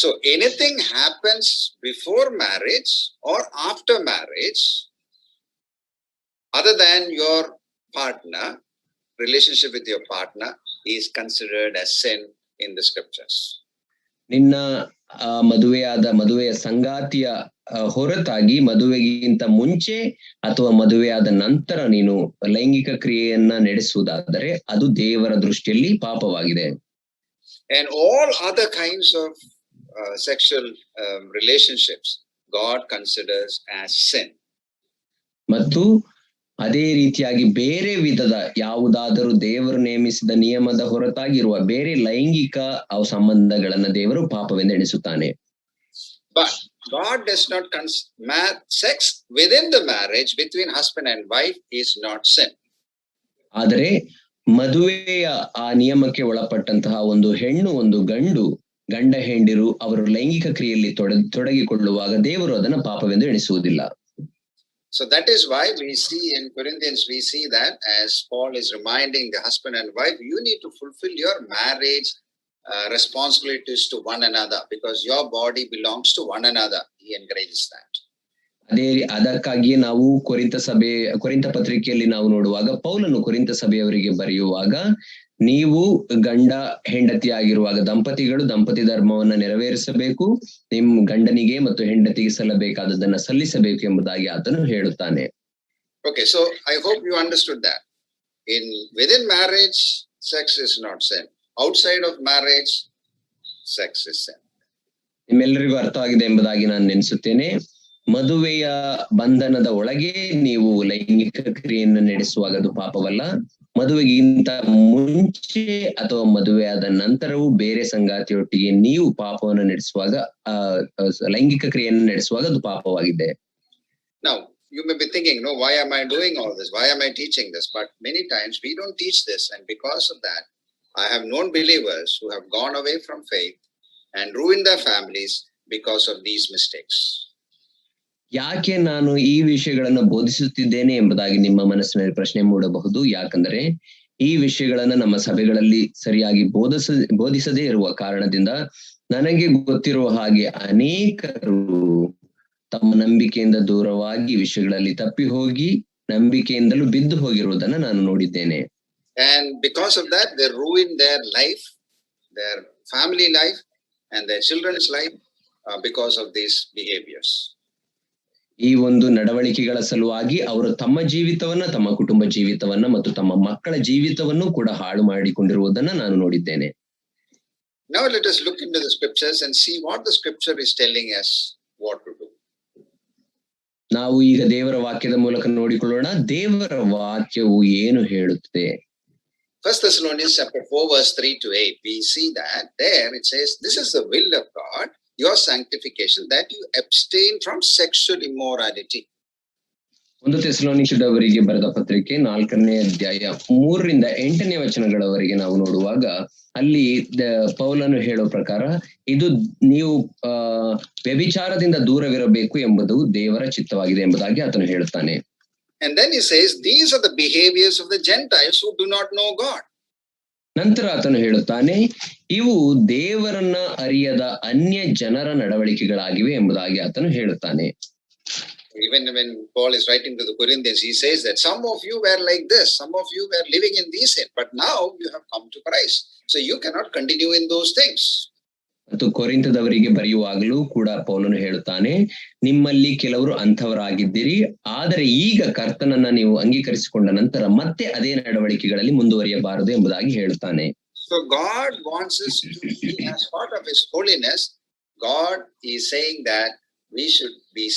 So anything happens before marriage or after marriage, other than your partner, relationship with your partner is considered as sin in the scriptures. ನಿನ್ನ ಮದುವೆಯ ಸಂಗಾತಿಯ ಹೊರತಾಗಿ ಮದುವೆಗಿಂತ ಮುಂಚೆ ಅಥವಾ ಮದುವೆಯಾದ ನಂತರ ನೀನು ಲೈಂಗಿಕ ಕ್ರಿಯೆಯನ್ನ ನಡೆಸುವುದಾದರೆ ಅದು ದೇವರ ದೃಷ್ಟಿಯಲ್ಲಿ ಪಾಪವಾಗಿದೆ. And all other kinds of sexual relationships God considers as sin. ಮತ್ತು ಅದೇ ರೀತಿಯಾಗಿ ಬೇರೆ ವಿಧದ ಯಾವುದಾದರೂ ದೇವರು ನೇಮಿಸಿದ ನಿಯಮದ ಹೊರತಾಗಿರುವ ಬೇರೆ ಲೈಂಗಿಕ ಸಂಬಂಧಗಳನ್ನ ದೇವರು ಪಾಪವೆಂದು ಎಣಿಸುತ್ತಾನೆ. But God does not sex within the marriage between husband and wife is not sin. ಆದರೆ ಮದುವೆಯ ಆ ನಿಯಮಕ್ಕೆ ಒಳಪಟ್ಟಂತಹ ಒಂದು ಹೆಣ್ಣು ಒಂದು ಗಂಡ ಹೆಂಡಿರು ಅವರು ಲೈಂಗಿಕ ಕ್ರಿಯೆಯಲ್ಲಿ ತೊಡಗಿಕೊಳ್ಳುವಾಗ ದೇವರು ಅದನ್ನ ಪಾಪವೆಂದು ಎಣಿಸುವುದಿಲ್ಲ. So that is why we see in Corinthians, we see that as Paul is reminding the husband and wife, you need to fulfill your marriage responsibilities to one another because your body belongs to one another. He encourages that. ಅದಕ್ಕಾಗಿ ನಾವು ಕೊರಿಂಥ ಪತ್ರಿಕೆಯಲ್ಲಿ ನಾವು ನೋಡುವಾಗ ಪೌಲನು ಕೊರಿಂಥ ಸಭೆಯವರಿಗೆ ಬರೆಯುವಾಗ ನೀವು ಗಂಡ ಹೆಂಡತಿ ಆಗಿರುವಾಗ ದಂಪತಿಗಳು ದಂಪತಿ ಧರ್ಮವನ್ನ ನೆರವೇರಿಸಬೇಕು, ನಿಮ್ಮ ಗಂಡನಿಗೆ ಮತ್ತು ಹೆಂಡತಿಗೆ ಸಲ್ಲಬೇಕಾದದನ್ನ ಸಲ್ಲಿಸಬೇಕು ಎಂಬುದಾಗಿ ಆತನು ಹೇಳುತ್ತಾನೆ. Okay, so I hope you understood that. Within marriage, sex is not sin. Outside of marriage, sex is sin. ನಿಮ್ಮೆಲ್ಲರಿಗೂ ಅರ್ಥವಾಗಿದೆ ಎಂಬುದಾಗಿ ನಾನು ನೆನೆಸುತ್ತೇನೆ. ಮದುವೆಯ ಬಂಧನದ ಒಳಗೆ ನೀವು ಲೈಂಗಿಕ ಕ್ರಿಯೆಯನ್ನು ನಡೆಸುವಾಗ ಅದು ಪಾಪವಲ್ಲ. ಮದುವೆಗಿಂತ ಮುಂಚೆ ಅಥವಾ ಮದುವೆಯಾದ ನಂತರವೂ ಬೇರೆ ಸಂಗಾತಿಯೊಟ್ಟಿಗೆ ನೀವು ಪಾಪವನ್ನು ನಡೆಸುವಾಗ ಲೈಂಗಿಕ ಕ್ರಿಯೆಯನ್ನು ನಡೆಸುವಾಗ ಅದು ಪಾಪವಾಗಿದೆ. Now you may be thinking, no, why am I doing all this? Why am I teaching this? But many times we don't teach this, and because of that, I have known believers who have gone away from faith and ruined their families because of these mistakes. ಯಾಕೆ ನಾನು ಈ ವಿಷಯಗಳನ್ನು ಬೋಧಿಸುತ್ತಿದ್ದೇನೆ ಎಂಬುದಾಗಿ ನಿಮ್ಮ ಮನಸ್ಸಿನಲ್ಲಿ ಪ್ರಶ್ನೆ ಮೂಡಬಹುದು. ಯಾಕಂದ್ರೆ ಈ ವಿಷಯಗಳನ್ನ ನಮ್ಮ ಸಭೆಗಳಲ್ಲಿ ಸರಿಯಾಗಿ ಬೋಧಿಸದೇ ಇರುವ ಕಾರಣದಿಂದ ನನಗೆ ಗೊತ್ತಿರುವ ಹಾಗೆ ಅನೇಕರು ತಮ್ಮ ನಂಬಿಕೆಯಿಂದ ದೂರವಾಗಿ ವಿಷಯಗಳಲ್ಲಿ ತಪ್ಪಿ ಹೋಗಿ ನಂಬಿಕೆಯಿಂದಲೂ ಬಿದ್ದು ಹೋಗಿರುವುದನ್ನ ನಾನು ನೋಡಿದ್ದೇನೆ. And because of that, they ruin their life, their family life, and their children's life because of these behaviors. ಈ ಒಂದು ನಡವಳಿಕೆಗಳ ಸಲುವಾಗಿ ಅವರು ತಮ್ಮ ಜೀವಿತವನ್ನ, ತಮ್ಮ ಕುಟುಂಬ ಜೀವಿತವನ್ನ ಮತ್ತು ತಮ್ಮ ಮಕ್ಕಳ ಜೀವಿತವನ್ನು ಕೂಡ ಹಾಳು ಮಾಡಿಕೊಂಡಿರುವುದನ್ನ ನಾನು ನೋಡಿದ್ದೇನೆ. Now let us look into the scriptures and see what the scripture is telling us what to do. ನಾವು ಈಗ ದೇವರ ವಾಕ್ಯದ ಮೂಲಕ ನೋಡಿಕೊಳ್ಳೋಣ, ದೇವರ ವಾಕ್ಯವು ಏನು ಹೇಳುತ್ತದೆ. 1 Thessalonians chapter 4 verse 3 to 8, we see that there it says, this is the will of God, your sanctification, that you abstain from sexual immorality. 1 ಥೆಸಲೋನಿಕದವರಿಗೆ ಬರೆದ ಪತ್ರಿಕೆ 4ನೇ ಅಧ್ಯಾಯ 3ರಿಂದ 8ನೇ ವಚನಗಳವರೆಗೆ ನಾವು ನೋಡುವಾಗ ಅಲ್ಲಿ ಪೌಲನು ಹೇಳೋ ಪ್ರಕಾರ ಇದು ನೀವು ವ್ಯಭಿಚಾರದಿಂದ ದೂರವಿರಬೇಕು ಎಂಬುದು ದೇವರ ಚಿತ್ತವಾಗಿದೆ ಎಂಬುದಾಗಿ ಆತನು ಹೇಳುತ್ತಾನೆ. And then he says, these are the behaviors of the Gentiles who do not know God. ನಂತರ ಆತನು ಹೇಳುತ್ತಾನೆ, ಇವು ದೇವರನ್ನ ಅರಿಯದ ಅನ್ಯ ಜನರ ನಡವಳಿಕೆಗಳಾಗಿವೆ ಎಂಬುದಾಗಿ ಆತನು ಹೇಳುತ್ತಾನೆ. Even when Paul is writing to the Corinthians, he says that some of you were like this, some of you were living in these sin, but now you have come to Christ, so you cannot continue in those things. ಮತ್ತು ಕೊರಿಂಥದವರಿಗೆ ಬರೆಯುವಾಗಲೂ ಕೂಡ ಪೌಲನು ಹೇಳುತ್ತಾನೆ, ನಿಮ್ಮಲ್ಲಿ ಕೆಲವರು ಅಂಥವರಾಗಿದ್ದೀರಿ, ಆದರೆ ಈಗ ಕರ್ತನನ್ನ ನೀವು ಅಂಗೀಕರಿಸಿಕೊಂಡ ನಂತರ ಮತ್ತೆ ಅದೇ ನಡವಳಿಕೆಗಳಲ್ಲಿ ಮುಂದುವರಿಯಬಾರದು ಎಂಬುದಾಗಿ ಹೇಳುತ್ತಾನೆ. So God wants us to be as part of His holiness. God is saying that we should be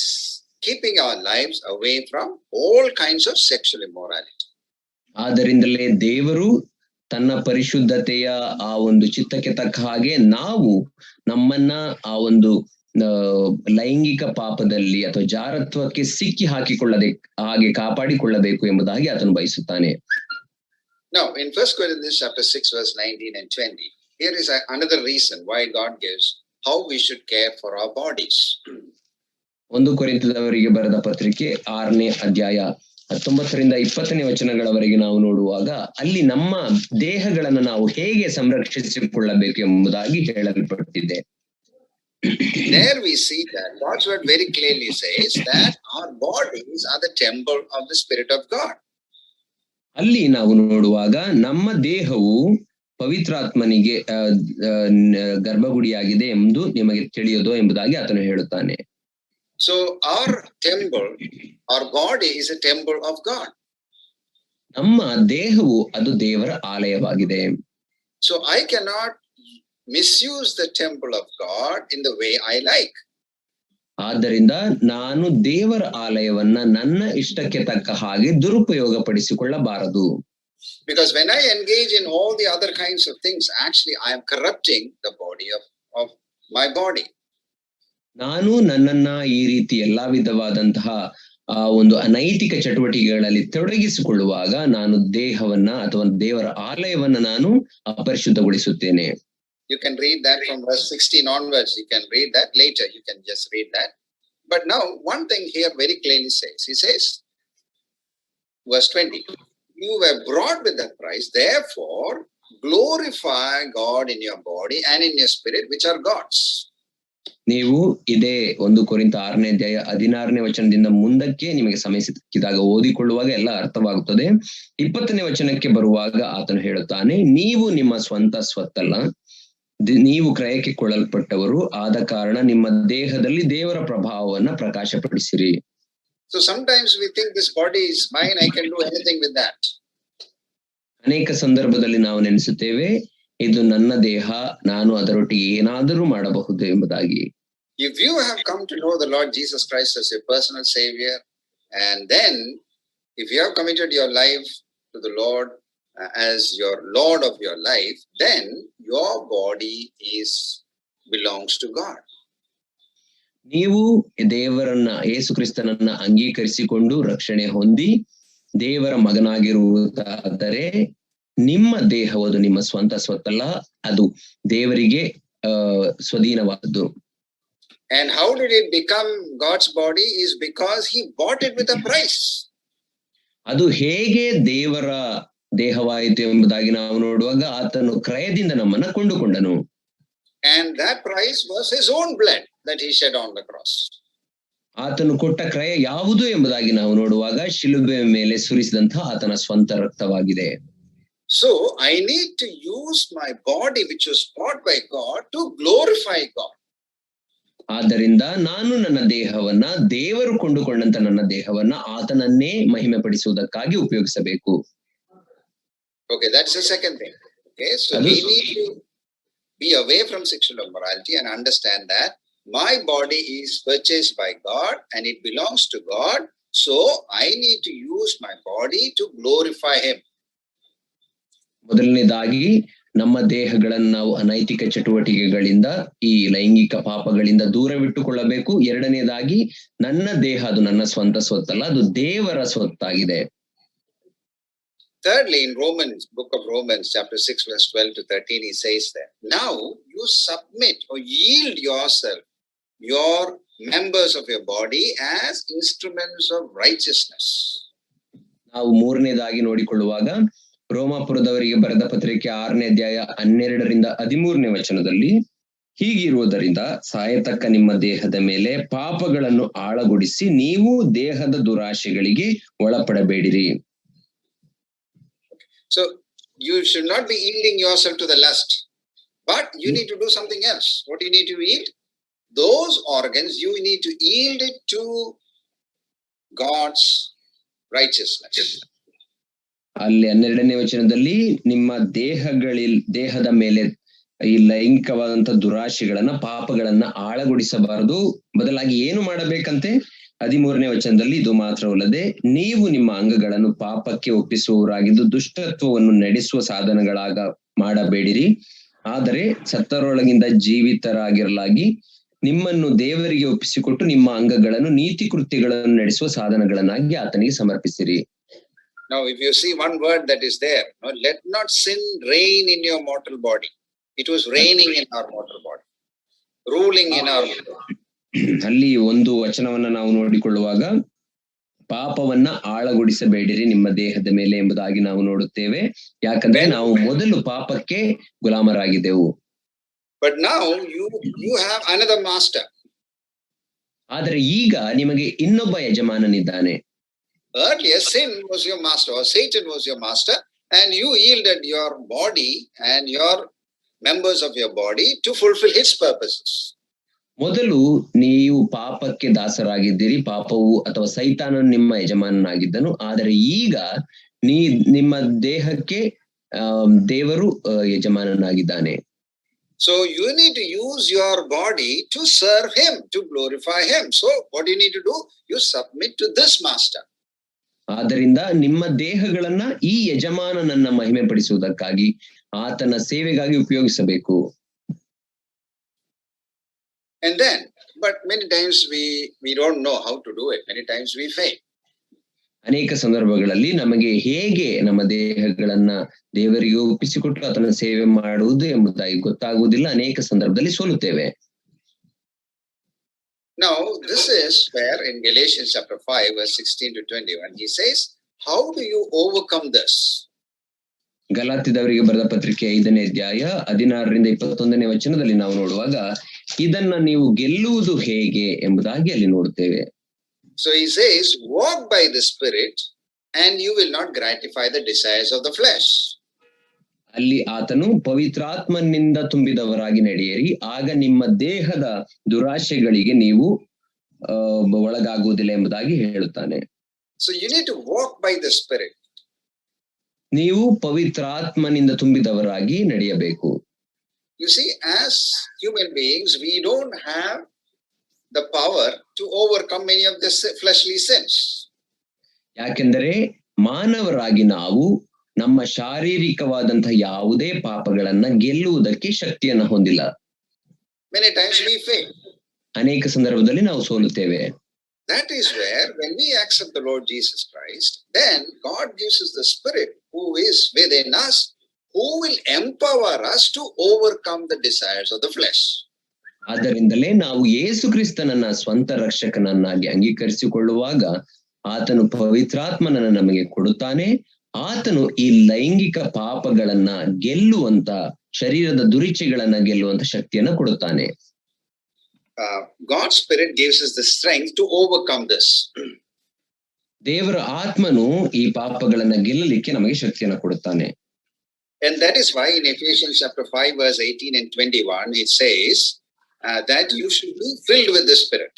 keeping our lives away from all kinds of sexual immorality. ಆದ್ದರಿಂದಲೇ ದೇವರು ತನ್ನ ಪರಿಶುದ್ಧತೆಯ ಆ ಒಂದು ಚಿತ್ತಕ್ಕೆ ತಕ್ಕ ಹಾಗೆ ನಾವು ನಮ್ಮನ್ನ ಆ ಒಂದು ಲೈಂಗಿಕ ಪಾಪದಲ್ಲಿ ಅಥವಾ ಜಾರತ್ವಕ್ಕೆ ಸಿಕ್ಕಿ ಹಾಕಿಕೊಳ್ಳದೆ ಹಾಗೆ ಕಾಪಾಡಿಕೊಳ್ಳಬೇಕು ಎಂಬುದಾಗಿ ಆತನು ಬಯಸುತ್ತಾನೆ. Now in 1 Corinthians chapter 6 verse 19 and 20, here is another reason why God gives how we should care for our bodies. 1 ಕೊರಿಂಥದವರಿಗೆ ಬರೆದ ಪತ್ರಿಕೆ 6ನೇ ಅಧ್ಯಾಯ 19ರಿಂದ 20ನೇ ವಚನಗಳವರೆಗೆ ನಾವು ನೋಡುವಾಗ ಅಲ್ಲಿ ನಮ್ಮ ದೇಹಗಳನ್ನು ನಾವು ಹೇಗೆ ಸಂರಕ್ಷಿಸಿಕೊಳ್ಳಬೇಕು ಎಂಬುದಾಗಿ ಹೇಳಲ್ಪಟ್ಟಿದೆ. There we see that God's word very clearly says that our bodies are the temple of the Spirit of God. ಅಲ್ಲಿ ನಾವು ನೋಡುವಾಗ ನಮ್ಮ ದೇಹವು ಪವಿತ್ರಾತ್ಮನಿಗೆ ಗರ್ಭಗುಡಿಯಾಗಿದೆ ಎಂದು ನಿಮಗೆ ತಿಳಿಯೋದು ಎಂಬುದಾಗಿ ಆತನು ಹೇಳುತ್ತಾನೆ. So our temple, our body is a temple of God. ನಮ್ಮ ದೇಹವು ಅದು ದೇವರ ಆಲಯವಾಗಿದೆ. So I cannot misuse the temple of God in the way I like. ಆದ್ದರಿಂದ ನಾನು ದೇವರ ಆಲಯವನ್ನ ನನ್ನ ಇಷ್ಟಕ್ಕೆ ತಕ್ಕ ಹಾಗೆ ದುರುಪಯೋಗ ಪಡಿಸಿಕೊಳ್ಳಬಾರದು. Because when I engage in all the other kinds of things, actually I am corrupting the body of my body. ನಾನು ನನ್ನನ್ನ ಈ ರೀತಿ ಎಲ್ಲಾ ವಿಧವಾದಂತಹ ಒಂದು ಅನೈತಿಕ ಚಟುವಟಿಕೆಗಳಲ್ಲಿ ತೊಡಗಿಸಿಕೊಳ್ಳುವಾಗ ನಾನು ದೇಹವನ್ನ ಅಥವಾ ದೇವರ ಆಲಯವನ್ನ ನಾನು ಅಪರಿಶುದ್ಧಗೊಳಿಸುತ್ತೇನೆ. You can read that from verse 16 onwards. You can read that later. You can just read that. But now, one thing here very clearly says, he says, verse 20, you were brought with a price, therefore glorify God in your body and in your spirit, which are God's. ನೀವು ಇದೇ 1 ಕೊರಿಂಥ 6ನೇ ಅಧ್ಯಾಯ 16ನೇ ವಚನದಿಂದ ಮುಂದಕ್ಕೆ ನಿಮಗೆ ಸಮಯ ಸಿಕ್ಕಿದಾಗ ಓದಿಕೊಳ್ಳುವಾಗ ಎಲ್ಲ ಅರ್ಥವಾಗುತ್ತದೆ. 20ನೇ ವಚನಕ್ಕೆ ಬರುವಾಗ ಆತನು ಹೇಳುತ್ತಾನೆ, ನೀವು ನಿಮ್ಮ ಸ್ವಂತ ಸ್ವತ್ತಲ್ಲ, ನೀವು ಕ್ರಯಕ್ಕೆ ಕೊಳ್ಳಲ್ಪಟ್ಟವರು, ಆದ ಕಾರಣ ನಿಮ್ಮ ದೇಹದಲ್ಲಿ ದೇವರ ಪ್ರಭಾವವನ್ನ ಪ್ರಕಾಶಪಡಿಸಿರಿ. So sometimes we think this body is mine, I can do anything with that. ಅನೇಕ ಸಂದರ್ಭದಲ್ಲಿ ನಾವು ನೆನೆಸುತ್ತೇವೆ, ಇದು ನನ್ನ ದೇಹ, ನಾನು ಅದರೊಟ್ಟಿಗೆ ಏನಾದರೂ ಮಾಡಬಹುದು ಎಂಬುದಾಗಿ. If you have come to know the Lord Jesus Christ as your personal Savior, and then if you have committed your life to the Lord as your Lord of your life, then your body belongs to God. ನೀವು ದೇವರನ್ನ ಯೇಸು ಕ್ರಿಸ್ತನನ್ನ ಅಂಗೀಕರಿಸಿಕೊಂಡು ರಕ್ಷಣೆ ಹೊಂದಿ ದೇವರ ಮಗನಾಗಿರುವುದಾದರೆ ನಿಮ್ಮ ದೇಹವದು ನಿಮ್ಮ ಸ್ವಂತ ಸ್ವತ್ತಲ್ಲ, ಅದು ದೇವರಿಗೆ ಸ್ವಾಧೀನವಾದದ್ದು. And how did it become God's body is because he bought it with a price. ಅದು ಹೇಗೆ ದೇವರ ದೇಹವಾಯಿತು ಎಂಬುದಾಗಿ ನಾವು ನೋಡುವಾಗ ಆತನು ಕ್ರಯದಿಂದ ನಮ್ಮನ್ನ ಕೊಂಡುಕೊಂಡನು. And that price was his own blood that he shed on the cross. ಆತನು ಕೊಟ್ಟ ಕ್ರಯ ಯಾವುದು ಎಂಬುದಾಗಿ ನಾವು ನೋಡುವಾಗ ಶಿಲುಬೆಯ ಮೇಲೆ ಸುರಿಸಿದಂತಹ ಆತನ ಸ್ವಂತ ರಕ್ತವಾಗಿದೆ. So I need to use my body which was bought by God to glorify God. ಆದ್ದರಿಂದ ನಾನು ನನ್ನ ದೇಹವನ್ನ, ದೇವರು ಕೊಂಡುಕೊಂಡಂತ ನನ್ನ ದೇಹವನ್ನ ಆತನನ್ನೇ ಮಹಿಮೆ ಪಡಿಸುವುದಕ್ಕಾಗಿ ಉಪಯೋಗಿಸಬೇಕು. Okay, that's the second thing. Okay, so we need to be away from sexual immorality and understand that my body is purchased by God and it belongs to God. So I need to use my body to glorify him. ಮೊದಲನೇದಾಗಿ ನಮ್ಮ ದೇಹಗಳನ್ನು ನಾವು ಅನೈತಿಕ ಚಟುವಟಿಕೆಗಳಿಂದ, ಈ ಲೈಂಗಿಕ ಪಾಪಗಳಿಂದ ದೂರವಿಟ್ಟುಕೊಳ್ಳಬೇಕು. ಎರಡನೇದಾಗಿ ನನ್ನ ದೇಹ ಅದು ನನ್ನ ಸ್ವಂತ ಸ್ವತ್ತಲ್ಲ, ಅದು ದೇವರ ಸ್ವತ್ತಾಗಿದೆ. Thirdly, in book of Romans, chapter 6, verse 12 to 13, he says that now you submit or yield yourself, your members of your body as instruments of righteousness. ನಾವು ಮೂರನೇದಾಗಿ ನೋಡಿಕೊಳ್ಳುವಾಗ ರೋಮಾಪುರದವರಿಗೆ ಬರೆದ ಪತ್ರಿಕೆ 6ನೇ ಅಧ್ಯಾಯ 12ರಿಂದ 13ನೇ ವಚನದಲ್ಲಿ, ಹೀಗಿರುವುದರಿಂದ ಸಾಯತಕ್ಕ ನಿಮ್ಮ ದೇಹದ ಮೇಲೆ ಪಾಪಗಳನ್ನು ಆಳಗೊಡಿಸಿ ನೀವು ದೇಹದ ದುರಾಶೆಗಳಿಗೆ ಒಳಪಡಬೇಡಿರಿ. So you should not be yielding yourself to the lust, but you need to do something else. What do you need to yield? Those organs, you need to yield it to God's righteousness. ಅಲ್ಲಿ 12ನೇ ವಚನದಲ್ಲಿ ನಿಮ್ಮ ದೇಹದ ಮೇಲೆ ಈ ಲೈಂಗಿಕವಾದಂತ ದುರಾಶೆಗಳನ್ನ, ಪಾಪಗಳನ್ನ ಆಳಗೊಡಿಸಬಾರದು, ಬದಲಾಗಿ ಏನು ಮಾಡಬೇಕಂತೆ 13ನೇ ವಚನದಲ್ಲಿ, ಇದು ಮಾತ್ರವಲ್ಲದೆ ನೀವು ನಿಮ್ಮ ಅಂಗಗಳನ್ನು ಪಾಪಕ್ಕೆ ಒಪ್ಪಿಸುವವರಾಗಿದ್ದು ದುಷ್ಟತ್ವವನ್ನು ನಡೆಸುವ ಸಾಧನಗಳಾಗ ಮಾಡಬೇಡಿರಿ, ಆದರೆ ಸತ್ತರೊಳಗಿಂದ ಜೀವಿತರಾಗಿರಲಾಗಿ ನಿಮ್ಮನ್ನು ದೇವರಿಗೆ ಒಪ್ಪಿಸಿಕೊಟ್ಟು ನಿಮ್ಮ ಅಂಗಗಳನ್ನು ನೀತಿ ಕೃತ್ಯಗಳನ್ನು ನಡೆಸುವ ಸಾಧನಗಳನ್ನಾಗಿ ಆತನಿಗೆ ಸಮರ್ಪಿಸಿರಿ. Now, if you see one word that is there, no, let not sin reign in your mortal body. It was reigning in our mortal body, ruling in our body. ಅಲ್ಲಿ ಒಂದು ವಚನವನ್ನ ನಾವು ನೋಡಿಕೊಳ್ಳುವಾಗ ಪಾಪವನ್ನ ಆಳಗೊಡಿಸಬೇಡಿರಿ ನಿಮ್ಮ ದೇಹದ ಮೇಲೆ ಎಂಬುದಾಗಿ ನಾವು ನೋಡುತ್ತೇವೆ. ಯಾಕಂದ್ರೆ ನಾವು ಮೊದಲು ಪಾಪಕ್ಕೆ ಗುಲಾಮರಾಗಿದ್ದೆವು. But now you have another master. ಆದರೆ ಈಗ ನಿಮಗೆ ಇನ್ನೊಬ್ಬ ಯಜಮಾನನಿದ್ದಾನೆ. Earlier, sin was your master, or Satan was your master, and you yielded your body and your members of your body to fulfill its purposes. ಮೊದಲು ನೀವು ಪಾಪಕ್ಕೆ ದಾಸರಾಗಿದ್ದೀರಿ, ಪಾಪವು ಅಥವಾ ಸೈತಾನನು ನಿಮ್ಮ ಯಜಮಾನನಾಗಿದ್ದನು. ಆದರೆ ಈಗ ನಿಮ್ಮ ದೇಹಕ್ಕೆ ದೇವರು ಯಜಮಾನನಾಗಿದ್ದಾನೆ. So you need to use your body to serve him, to glorify him. So what you need to do, you submit to this master. ಆದ್ದರಿಂದ ನಿಮ್ಮ ದೇಹಗಳನ್ನ ಈ ಯಜಮಾನನನ್ನ ಮಹಿಮೆ ಪಡಿಸುವುದಕ್ಕಾಗಿ ಆತನ ಸೇವೆಗಾಗಿ ಉಪಯೋಗಿಸಬೇಕು. And then, but many times we don't know how to do it. Many times we fail. ಅನೇಕ ಸಂದರ್ಭಗಳಲ್ಲಿ ನಮಗೆ ಹೇಗೆ ನಮ್ಮ ದೇಹಗಳನ್ನ ದೇವರಿಗೆ ಒಪ್ಪಿಸಿಕೊಟ್ಟು ಆತನ ಸೇವೆ ಮಾಡುವುದು ಎಂಬುದಾಗಿ ಗೊತ್ತಾಗುವುದಿಲ್ಲ. ಅನೇಕ ಸಂದರ್ಭದಲ್ಲಿ ಸೋಲುತ್ತೇವೆ. Now, this is where in Galatians chapter 5, verse 16 to 21, he says, how do you overcome this? ಗಲಾತ್ಯದವರಿಗೆ ಬರೆದ ಪತ್ರಿಕೆ 5ನೇ ಅಧ್ಯಾಯ 16ರಿಂದ 21ನೇ ವಚನದಲ್ಲಿ ನಾವು ನೋಡುವಾಗ ಇದನ್ನ ನೀವು ಗೆಲ್ಲುವುದು ಹೇಗೆ ಎಂಬುದಾಗಿ ಅಲ್ಲಿ ನೋಡುತ್ತೇವೆ. So he says, walk by the Spirit and you will not gratify the desires of the flesh. ಅಲ್ಲಿ ಆತನು ಪವಿತ್ರಾತ್ಮನಿಂದ ತುಂಬಿದವರಾಗಿ ನಡೆಯಿರಿ, ಆಗ ನಿಮ್ಮ ದೇಹದ ದುರಾಶೆಗಳಿಗೆ ನೀವು ಒಳಗಾಗುವುದಿಲ್ಲ ಎಂಬುದಾಗಿ ಹೇಳುತ್ತಾನೆ. So you need to walk by the Spirit. ನೀವು ಪವಿತ್ರಾತ್ಮನಿಂದ ತುಂಬಿದವರಾಗಿ ನಡೆಯಬೇಕು. You see, as human beings, we don't have the power to overcome many of the fleshly sins. ಯಾಕೆಂದರೆ ಮಾನವರಾಗಿ ನಾವು ನಮ್ಮ ಶಾರೀರಿಕವಾದಂತಹ ಯಾವುದೇ ಪಾಪಗಳನ್ನ ಗೆಲ್ಲುವುದಕ್ಕೆ ಶಕ್ತಿಯನ್ನ ಹೊಂದಿಲ್ಲ. Many times we fail. ಅನೇಕ ಸಂದರ್ಭದಲ್ಲಿ ನಾವು ಸೋಲುತ್ತೇವೆ. That is where when we accept the Lord Jesus Christ, then God gives us the Spirit who is within us, who will empower us to overcome the desires of the flesh. ಆದ್ದರಿಂದಲೇ ನಾವು ಯೇಸು ಕ್ರಿಸ್ತನನ್ನ ಸ್ವಂತ ರಕ್ಷಕನನ್ನಾಗಿ ಅಂಗೀಕರಿಸಿಕೊಳ್ಳುವಾಗ ಆತನು ಪವಿತ್ರಾತ್ಮನನ್ನ ನಮಗೆ ಕೊಡುತ್ತಾನೆ. ಆತನು ಈ ಲೈಂಗಿಕ ಪಾಪಗಳನ್ನ ಗೆಲ್ಲುವಂತ, ಶರೀರದ ದುರಿಚೆಗಳನ್ನ ಗೆಲ್ಲುವಂತ ಶಕ್ತಿಯನ್ನ ಕೊಡುತ್ತಾನೆ. God's Spirit gives us the strength to overcome this. ದೇವರ ಆತ್ಮನು ಈ ಪಾಪಗಳನ್ನ ಗೆಲ್ಲಲಿಕ್ಕೆ ನಮಗೆ ಶಕ್ತಿಯನ್ನ ಕೊಡುತ್ತಾನೆ. And that is why in Ephesians chapter 5 verse 18 and 21 it says that you should be filled with the Spirit.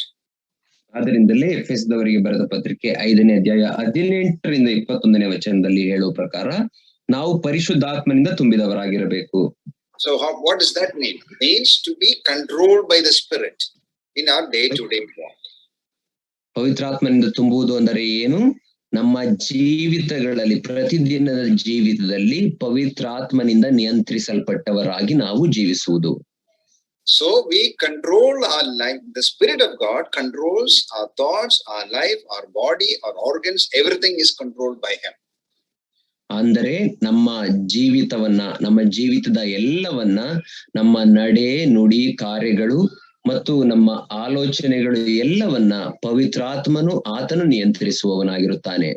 ಆದ್ದರಿಂದಲೇ ಎಫೆಸದವರಿಗೆ ಬರೆದ ಪತ್ರಿಕೆ 5ನೇ ಅಧ್ಯಾಯ 18ರಿಂದ 21ನೇ ವಚನದಲ್ಲಿ ಹೇಳುವ ಪ್ರಕಾರ ನಾವು ಪರಿಶುದ್ಧಾತ್ಮನಿಂದ ತುಂಬಿದವರಾಗಿರಬೇಕು. So what does that mean? It means to be controlled by the Spirit in our day-to-day walk. ಪವಿತ್ರಾತ್ಮನಿಂದ ತುಂಬುವುದು ಅಂದರೆ ಏನು? ನಮ್ಮ ಜೀವಿತಗಳಲ್ಲಿ, ಪ್ರತಿದಿನದ ಜೀವಿತದಲ್ಲಿ ಪವಿತ್ರಾತ್ಮನಿಂದ ನಿಯಂತ್ರಿಸಲ್ಪಟ್ಟವರಾಗಿ ನಾವು ಜೀವಿಸುವುದು. So we control our life. The Spirit of God controls our thoughts, our life, our body, our organs. Everything is controlled by Him. ಅಂದರೆ ನಮ್ಮ ಜೀವಿತವನ್ನ, ನಮ್ಮ ಜೀವಿತದ ಎಲ್ಲವನ್ನ, ನಮ್ಮ ನಡೆ, ನುಡಿ, ಕಾರ್ಯಗಳು ಮತ್ತು ನಮ್ಮ ಆಲೋಚನೆಗಳು ಎಲ್ಲವನ್ನ ಪವಿತ್ರಾತ್ಮನು ಆತನು ನಿಯಂತ್ರಿಸುವವನಾಗಿರುತ್ತಾನೆ.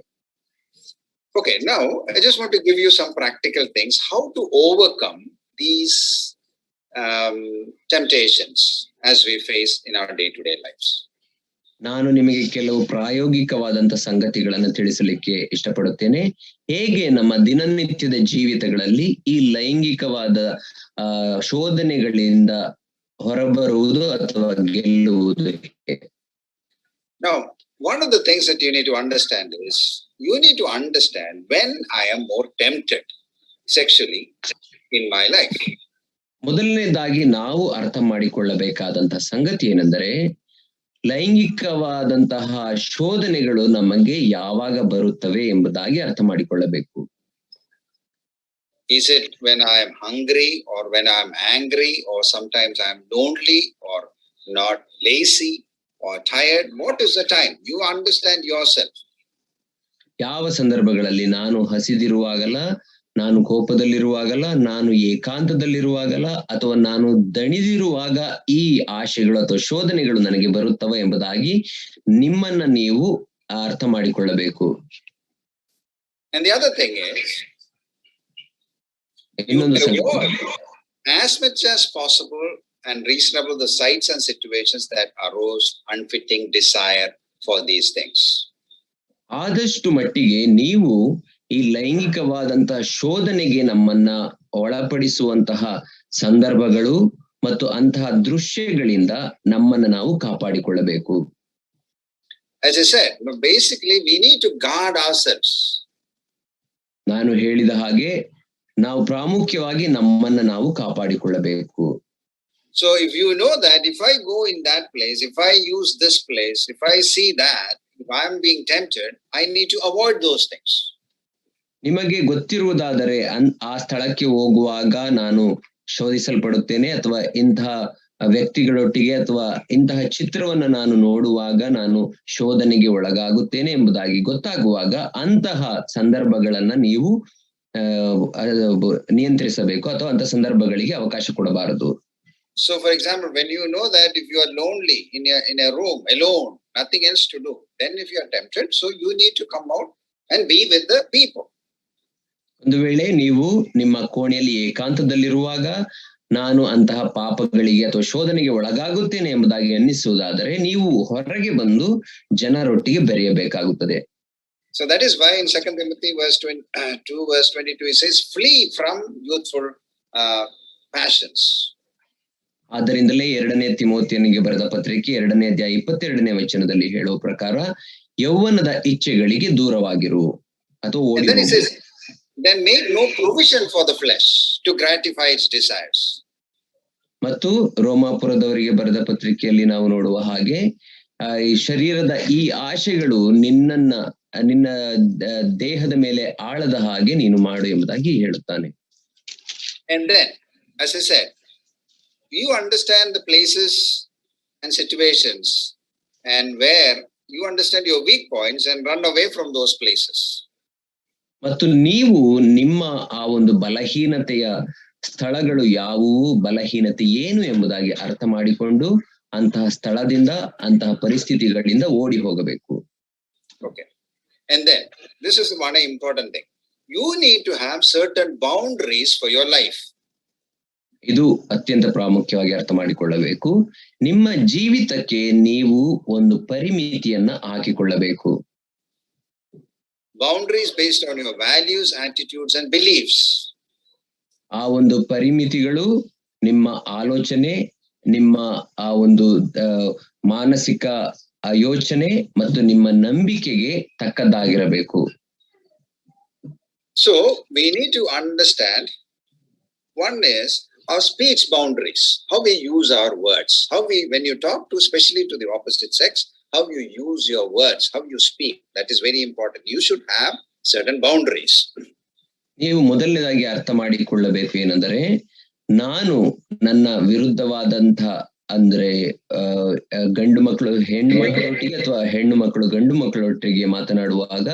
Okay, now I just want to give you some practical things how to overcome these temptations as we face in our day-to-day lives. ನಾನು ನಿಮಗೆ ಕೆಲವು ಪ್ರಾಯೋಗಿಕವಾದಂತ ಸಂಗತಿಗಳನ್ನು ತಿಳಿಸಲಿಕ್ಕೆ ಇಷ್ಟಪಡುತ್ತೇನೆ. ಹೇಗೆ ನಮ್ಮ ದಿನನಿತ್ಯದ ಜೀವಿತಗಳಲ್ಲಿ ಈ ಲೈಂಗಿಕವಾದ ಶೋಧನೆಗಳಿಂದ ಹೊರಬರುವುದು ಅಥವಾ ಗೆಲ್ಲುವುದು. Now, one of the things that you need to understand is you need to understand when I am more tempted sexually in my life. ಮೊದಲನೇದಾಗಿ ನಾವು ಅರ್ಥ ಮಾಡಿಕೊಳ್ಳಬೇಕಾದಂತಹ ಸಂಗತಿ ಏನೆಂದರೆ, ಲೈಂಗಿಕವಾದಂತಹ ಶೋಧನೆಗಳು ನಮಗೆ ಯಾವಾಗ ಬರುತ್ತವೆ ಎಂಬುದಾಗಿ ಅರ್ಥ ಮಾಡಿಕೊಳ್ಳಬೇಕು. Is it when I am hungry or when I am angry or sometimes I am lonely or not lazy or tired? What is the time? You understand yourself. ಯಾವ ಸಂದರ್ಭಗಳಲ್ಲಿ ನಾನು ಹಸಿದಿರುವಾಗಲ, ನಾನು ಕೋಪದಲ್ಲಿರುವಾಗಲ, ನಾನು ಏಕಾಂತದಲ್ಲಿರುವಾಗಲ ಅಥವಾ ನಾನು ದಣಿದಿರುವಾಗ ಈ ಆಶೆಗಳು ಅಥವಾ ಶೋಧನೆಗಳು ನನಗೆ ಬರುತ್ತವೆ ಎಂಬುದಾಗಿ ನಿಮ್ಮನ್ನ ನೀವು ಅರ್ಥ ಮಾಡಿಕೊಳ್ಳಬೇಕು. And the other thing is, ಇನ್ನೊಂದು ಸಂಗತಿ, as much as possible and reasonable the sights and situations that arose unfitting desire for these things. ಆದಷ್ಟು ಮಟ್ಟಿಗೆ ನೀವು ಈ ಲೈಂಗಿಕವಾದಂತಹ ಶೋಧನೆಗೆ ನಮ್ಮನ್ನ ಒಳಪಡಿಸುವಂತಹ ಸಂದರ್ಭಗಳು ಮತ್ತು ಅಂತಹ ದೃಶ್ಯಗಳಿಂದ ನಮ್ಮನ್ನ ನಾವು ಕಾಪಾಡಿಕೊಳ್ಳಬೇಕು. As I said, basically we need to guard ourselves. ನಾನು ಹೇಳಿದ ಹಾಗೆ ನಾವು ಪ್ರಾಮುಖ್ಯವಾಗಿ ನಮ್ಮನ್ನ ನಾವು ಕಾಪಾಡಿಕೊಳ್ಳಬೇಕು. So if you know that if I go in that place, if I use this place, if I see that, if I am being tempted, I need to avoid those things. ನಿಮಗೆ ಗೊತ್ತಿರುವುದಾದರೆ ಆ ಸ್ಥಳಕ್ಕೆ ಹೋಗುವಾಗ ನಾನು ಶೋಧಿಸಲ್ಪಡುತ್ತೇನೆ ಅಥವಾ ಇಂತಹ ವ್ಯಕ್ತಿಗಳೊಟ್ಟಿಗೆ ಅಥವಾ ಇಂತಹ ಚಿತ್ರವನ್ನ ನಾನು ನೋಡುವಾಗ ನಾನು ಶೋಧನೆಗೆ ಒಳಗಾಗುತ್ತೇನೆ ಎಂಬುದಾಗಿ ಗೊತ್ತಾಗುವಾಗ ಅಂತಹ ಸಂದರ್ಭಗಳನ್ನ ನೀವು ನಿಯಂತ್ರಿಸಬೇಕು ಅಥವಾ ಅಂತಹ ಸಂದರ್ಭಗಳಿಗೆ ಅವಕಾಶ ಕೊಡಬಾರದು. So for example, when you know that if you are lonely in a room alone, nothing else to do, then if you are tempted, so you need to come out and be with the people. ಒಂದು ವೇಳೆ ನೀವು ನಿಮ್ಮ ಕೋಣೆಯಲ್ಲಿ ಏಕಾಂತದಲ್ಲಿರುವಾಗ ನಾನು ಅಂತಹ ಪಾಪಗಳಿಗೆ ಅಥವಾ ಶೋಧನೆಗೆ ಒಳಗಾಗುತ್ತೇನೆ ಎಂಬುದಾಗಿ ಅನ್ನಿಸುವುದಾದರೆ ನೀವು ಹೊರಗೆ ಬಂದು ಜನರೊಟ್ಟಿಗೆ ಬೆರೆಯಬೇಕಾಗುತ್ತದೆ. So that is why in 2 Timothy verse 2 verse 22 it says flee from youthful passions. ಆದ್ದರಿಂದಲೇ 2ನೇ ತಿಮೋಥೆಯನಿಗೆ ಬರೆದ ಪತ್ರಿಕೆ 2ನೇ ಅಧ್ಯಾಯ 22ನೇ ವಚನದಲ್ಲಿ ಹೇಳುವ ಪ್ರಕಾರ ಯೌವನದ ಇಚ್ಛೆಗಳಿಗೆ ದೂರವಾಗಿರು ಅಥವಾ ಓಡಿ ಹೋಗು. Then make no provision for the flesh to gratify its desires. ಮತ್ತು ರೋಮಾಪುರದವರಿಗೆ ಬರೆದ ಪತ್ರಿಕೆಯಲ್ಲಿ ನಾವು ನೋಡುವ ಹಾಗೆ ಈ ಶರೀರದ ಈ ಆಶೆಗಳು ನಿನ್ನ ದೇಹದ ಮೇಲೆ ಆಳದ ಹಾಗೆ ನೀನು ಮಾಡು ಎಂಬುದಾಗಿ ಹೇಳುತ್ತಾನೆ. And then, as I said, you understand the places and situations and where you understand your weak points and run away from those places. ಮತ್ತು ನೀವು ನಿಮ್ಮ ಆ ಒಂದು ಬಲಹೀನತೆಯ ಸ್ಥಳಗಳು ಯಾವುವು, ಬಲಹೀನತೆ ಏನು ಎಂಬುದಾಗಿ ಅರ್ಥ ಮಾಡಿಕೊಂಡು ಅಂತಹ ಸ್ಥಳದಿಂದ ಅಂತಹ ಪರಿಸ್ಥಿತಿಗಳಿಂದ ಓಡಿ ಹೋಗಬೇಕು. Okay. And then this is one important thing. You need to have certain boundaries for your life. ಇದು ಅತ್ಯಂತ ಪ್ರಾಮುಖ್ಯವಾಗಿ ಅರ್ಥ ಮಾಡಿಕೊಳ್ಳಬೇಕು. ನಿಮ್ಮ ಜೀವಿತಕ್ಕೆ ನೀವು ಒಂದು ಪರಿಮಿತಿಯನ್ನ ಹಾಕಿಕೊಳ್ಳಬೇಕು. Boundaries based on your values, attitudes and beliefs. ಆ ಒಂದು ಪರಿಮಿತಿಗಳು ನಿಮ್ಮ ಆಲೋಚನೆ, ನಿಮ್ಮ ಆ ಒಂದು ಮಾನಸಿಕ ಯೋಚನೆ ಮತ್ತು ನಿಮ್ಮ ನಂಬಿಕೆಗೆ ತಕ್ಕದ್ದಾಗಿರಬೇಕು. So we need to understand, one is our speech boundaries, how we use our words, when you talk to, especially to the opposite sex, how you use your words, how you speak, that is very important. You should have certain boundaries. ನೀವು ಮೊದಲನೇದಾಗಿ ಅರ್ಥ ಮಾಡಿಕೊಳ್ಳಬೇಕು ಏನೆಂದರೆ, ನಾನು ನನ್ನ ವಿರುದ್ಧವಾದಂಥ ಅಂದ್ರೆ ಗಂಡು ಮಕ್ಕಳು ಹೆಣ್ಣು ಮಕ್ಕಳೊಟ್ಟಿಗೆ ಅಥವಾ ಹೆಣ್ಣು ಮಕ್ಕಳು ಗಂಡು ಮಕ್ಕಳೊಟ್ಟಿಗೆ ಮಾತನಾಡುವಾಗ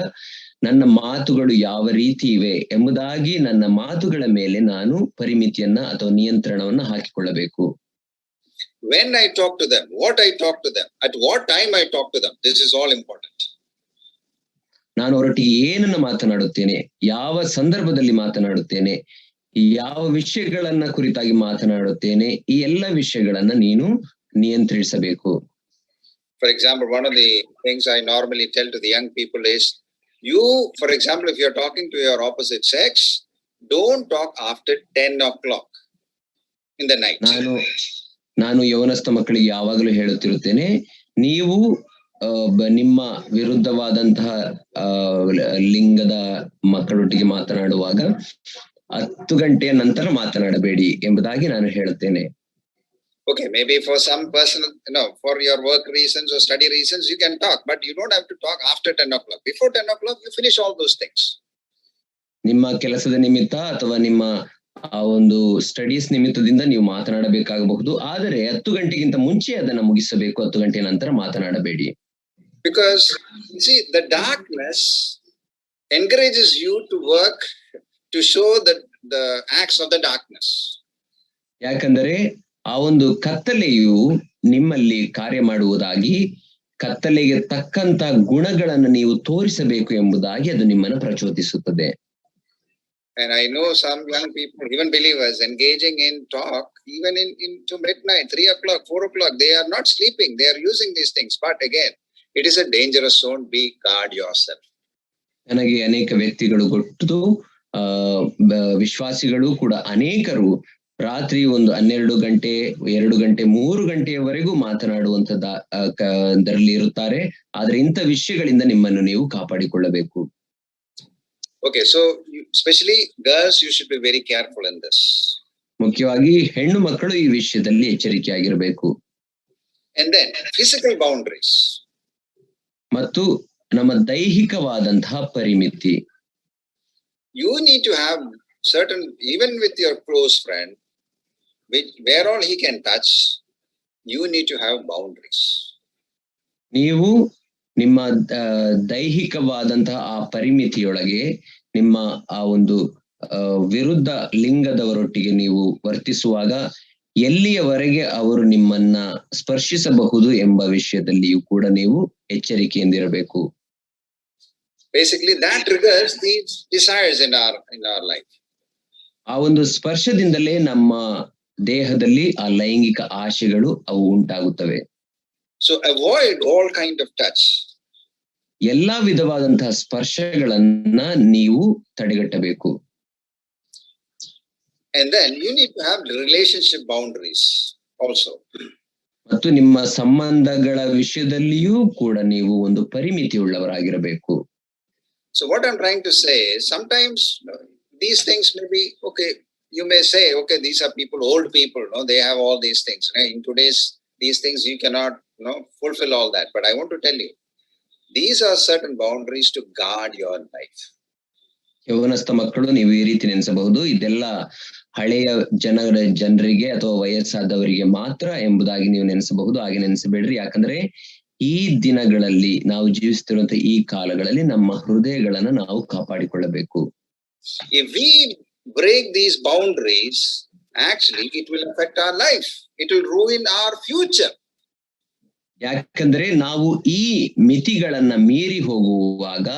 ನನ್ನ ಮಾತುಗಳು ಯಾವ ರೀತಿ ಇವೆ ಎಂಬುದಾಗಿ ನನ್ನ ಮಾತುಗಳ ಮೇಲೆ ನಾನು ಪರಿಮಿತಿಯನ್ನ ಅಥವಾ ನಿಯಂತ್ರಣವನ್ನ ಹಾಕಿಕೊಳ್ಳಬೇಕು. When I talk to them, what I talk to them, at what time I talk to them, this is all important. ನಾನು ಅವರೊಟ್ಟಿಗೆ ಏನನ್ನ ಮಾತನಾಡುತ್ತೇನೆ, ಯಾವ ಸಂದರ್ಭದಲ್ಲಿ ಮಾತನಾಡುತ್ತೇನೆ, ಯಾವ ವಿಷಯಗಳನ್ನ ಕುರಿತಾಗಿ ಮಾತನಾಡುತ್ತೇನೆ, ಈ ಎಲ್ಲ ವಿಷಯಗಳನ್ನ ನೀನು ನಿಯಂತ್ರಿಸಬೇಕು. For example, one of the things I normally tell to the young people is, you, for example, if you're talking to your opposite sex, don't talk after 10 o'clock in the night. ನಾನು ಯವನಸ್ಥ ಮಕ್ಕಳಿಗೆ ಯಾವಾಗಲೂ ಹೇಳುತ್ತಿರುತ್ತೇನೆ, ನೀವು ನಿಮ್ಮ ವಿರುದ್ಧವಾದಂತಹ ಲಿಂಗದ ಮಕ್ಕಳೊಟ್ಟಿಗೆ ಮಾತನಾಡುವಾಗ 10 ಗಂಟೆಯ ನಂತರ ಮಾತನಾಡಬೇಡಿ ಎಂಬುದಾಗಿ ನಾನು ಹೇಳುತ್ತೇನೆ. Okay, maybe for some personal, for your work reasons or study reasons, you can talk, but you don't have to talk after 10 o'clock. Before 10 o'clock, you finish all those things. ನಿಮ್ಮ ಕೆಲಸದ ನಿಮಿತ್ತ ಅಥವಾ ನಿಮ್ಮ ಆ ಒಂದು ಸ್ಟಡೀಸ್ ನಿಮಿತ್ತದಿಂದ ನೀವು ಮಾತನಾಡಬೇಕಾಗಬಹುದು, ಆದರೆ 10 ಗಂಟೆಗಿಂತ ಮುಂಚೆ ಅದನ್ನ ಮುಗಿಸಬೇಕು, 10 ಗಂಟೆ ನಂತರ ಮಾತನಾಡಬೇಡಿ. Because you see, the darkness encourages you to work to show the acts of the darkness. ಯಾಕಂದರೆ ಆ ಒಂದು ಕತ್ತಲೆಯು ನಿಮ್ಮಲ್ಲಿ ಕಾರ್ಯ ಮಾಡುವುದಾಗಿ, ಕತ್ತಲೆಗೆ ತಕ್ಕಂತ ಗುಣಗಳನ್ನು ನೀವು ತೋರಿಸಬೇಕು ಎಂಬುದಾಗಿ ಅದು ನಿಮ್ಮನ್ನು ಪ್ರಚೋದಿಸುತ್ತದೆ. And I know some young people, even believers, engaging in talk, even into midnight, 3 o'clock, 4 o'clock, they are not sleeping. They are using these things. But again, it is a dangerous zone. Be guard yourself. ನನಗೆ ಅನೇಕ ವ್ಯಕ್ತಿಗಳು ಗೊತ್ತು, ವಿಶ್ವಾಸಿಗಳು ಕೂಡ ಅನೇಕರು ರಾತ್ರಿ ಒಂದು 12 ಗಂಟೆ 2 ಗಂಟೆ 3 ಗಂಟೆಯವರೆಗೂ ಮಾತನಾಡುವಂತದ್ದಲ್ಲಿ ಇರುತ್ತಾರೆ. ಆದ್ರೆ ಇಂಥ ವಿಷಯಗಳಿಂದ ನಿಮ್ಮನ್ನು ನೀವು ಕಾಪಾಡಿಕೊಳ್ಳಬೇಕು. Okay, so especially girls, you should be very careful in this. ಮುಖ್ಯವಾಗಿ ಹೆಣ್ಣು ಮಕ್ಕಳು ಈ ವಿಷಯದಲ್ಲಿ ಎಚ್ಚರಿಕೆಯಾಗಿರಬೇಕು. And then physical boundaries. ಮತ್ತು ನಮ್ಮ ದೈಹಿಕವಾದಂತಹ ಪರಿಮಿತಿ. You need to have certain, even with your close friend, where all he can touch, you need to have boundaries. ನೀವು ನಿಮ್ಮ ದೈಹಿಕವಾದಂತಹ ಆ ಪರಿಮಿತಿಯೊಳಗೆ ನಿಮ್ಮ ಆ ಒಂದು ವಿರುದ್ಧ ಲಿಂಗದವರೊಟ್ಟಿಗೆ ನೀವು ವರ್ತಿಸುವಾಗ ಎಲ್ಲಿಯವರೆಗೆ ಅವರು ನಿಮ್ಮನ್ನ ಸ್ಪರ್ಶಿಸಬಹುದು ಎಂಬ ವಿಷಯದಲ್ಲಿಯೂ ಕೂಡ ನೀವು ಎಚ್ಚರಿಕೆಯಿಂದಿರಬೇಕು. Basically, that triggers these desires in our life. ಆ ಒಂದು ಸ್ಪರ್ಶದಿಂದಲೇ ನಮ್ಮ ದೇಹದಲ್ಲಿ ಆ ಲೈಂಗಿಕ ಆಶೆಗಳು ಅವು ಉಂಟಾಗುತ್ತವೆ. So avoid all kind of touch. ಎಲ್ಲಾ ವಿಧವಾದಂತಹ ಸ್ಪರ್ಶಗಳನ್ನ ನೀವು ತಡೆಗಟ್ಟಬೇಕು. And then you need to have relationship boundaries also. ಮತ್ತು ನಿಮ್ಮ ಸಂಬಂಧಗಳ ವಿಷಯದಲ್ಲಿಯೂ ಕೂಡ ನೀವು ಒಂದು ಪರಿಮಿತಿ ಉಳ್ಳವರಾಗಿರಬೇಕು. So what I'm trying to say is, sometimes these things may be okay. You may say, okay, these are people, old people, no, they have all these things. Right? In today's these things, you cannot, fulfill all that. But I want to tell you, these are certain boundaries to guard your life. ಯೌವನಸ್ಥ ಮಕ್ಕಳು ನೀವು ಈ ರೀತಿ ನೆನೆಸಬಹುದು, ಇದೆಲ್ಲ ಹಳೆಯ ಜನರಿಗೆ ಅಥವಾ ವಯಸ್ಸಾದವರಿಗೆ ಮಾತ್ರ ಎಂಬುದಾಗಿ ನೀವು ನೆನೆಸಬಹುದು. ಹಾಗೆ ನೆನೆಸಬೇಡ್ರಿ, ಯಾಕಂದ್ರೆ ಈ ದಿನಗಳಲ್ಲಿ ನಾವು ಜೀವಿಸುತ್ತಿರುವಂತಹ ಈ ಕಾಲಗಳಲ್ಲಿ ನಮ್ಮ ಹೃದಯಗಳನ್ನ ನಾವು ಕಾಪಾಡಿಕೊಳ್ಳಬೇಕು. If we break these boundaries, actually it will affect our life. It will ruin our future. ಯಾಕಂದ್ರೆ ನಾವು ಈ ಮಿತಿಗಳನ್ನ ಮೀರಿ ಹೋಗುವಾಗ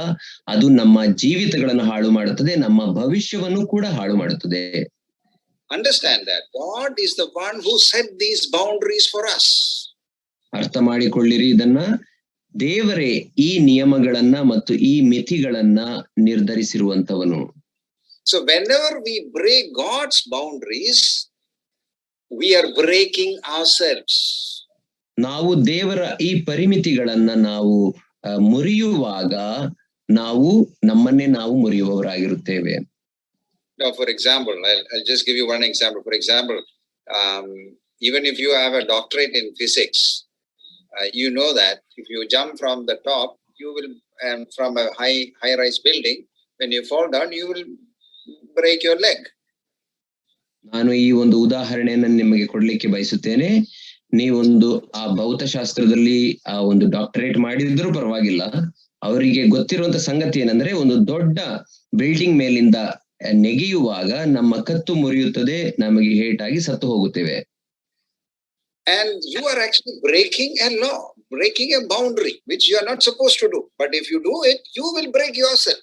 ಅದು ನಮ್ಮ ಜೀವಿತಗಳನ್ನು ಹಾಳು ಮಾಡುತ್ತದೆ, ನಮ್ಮ ಭವಿಷ್ಯವನ್ನು ಕೂಡ ಹಾಳು ಮಾಡುತ್ತದೆ. Understand that God is the one who set these boundaries for us. ಅರ್ಥ ಮಾಡಿಕೊಳ್ಳಿರಿ ಇದನ್ನ, ದೇವರೇ ಈ ನಿಯಮಗಳನ್ನ ಮತ್ತು ಈ ಮಿತಿಗಳನ್ನ ನಿರ್ಧರಿಸಿರುವಂತವನು. So whenever we break God's boundaries, we are breaking ourselves. ನಾವು ದೇವರ ಈ ಪರಿಮಿತಿಗಳನ್ನ ನಾವು ಮುರಿಯುವಾಗ ನಾವು ನಮ್ಮನ್ನೇ ನಾವು ಮುರಿಯುವವರಾಗಿರುತ್ತೇವೆ. Now, for example, I'll just give you one example. For example, even if you have a doctorate in physics, you know that if you jump from the top, you will, from a high-rise building, when you fall down, you will break your leg. ನಾನು ಈ ಒಂದು ಉದಾಹರಣೆಯನ್ನು ನಿಮಗೆ ಕೊಡ್ಲಿಕ್ಕೆ ಬಯಸುತ್ತೇನೆ. ನೀವೊಂದು ಆ ಭೌತಶಾಸ್ತ್ರದಲ್ಲಿ ಆ ಒಂದು ಡಾಕ್ಟರೇಟ್ ಮಾಡಿದ್ರು ಪರವಾಗಿಲ್ಲ, ಅವರಿಗೆ ಗೊತ್ತಿರುವಂತ ಸಂಗತಿ ಏನಂದ್ರೆ, ಒಂದು ದೊಡ್ಡ ಬಿಲ್ಡಿಂಗ್ ಮೇಲಿಂದ ನೆಗೆಯುವಾಗ ನಮ್ಮ ಕತ್ತು ಮುರಿಯುತ್ತದೆ, ನಮಗೆ ಹೇಟಾಗಿ ಸತ್ತು ಹೋಗುತ್ತೇವೆ. And you are actually breaking a law, breaking a boundary, which you are not supposed to do. But if you do it, you will break yourself.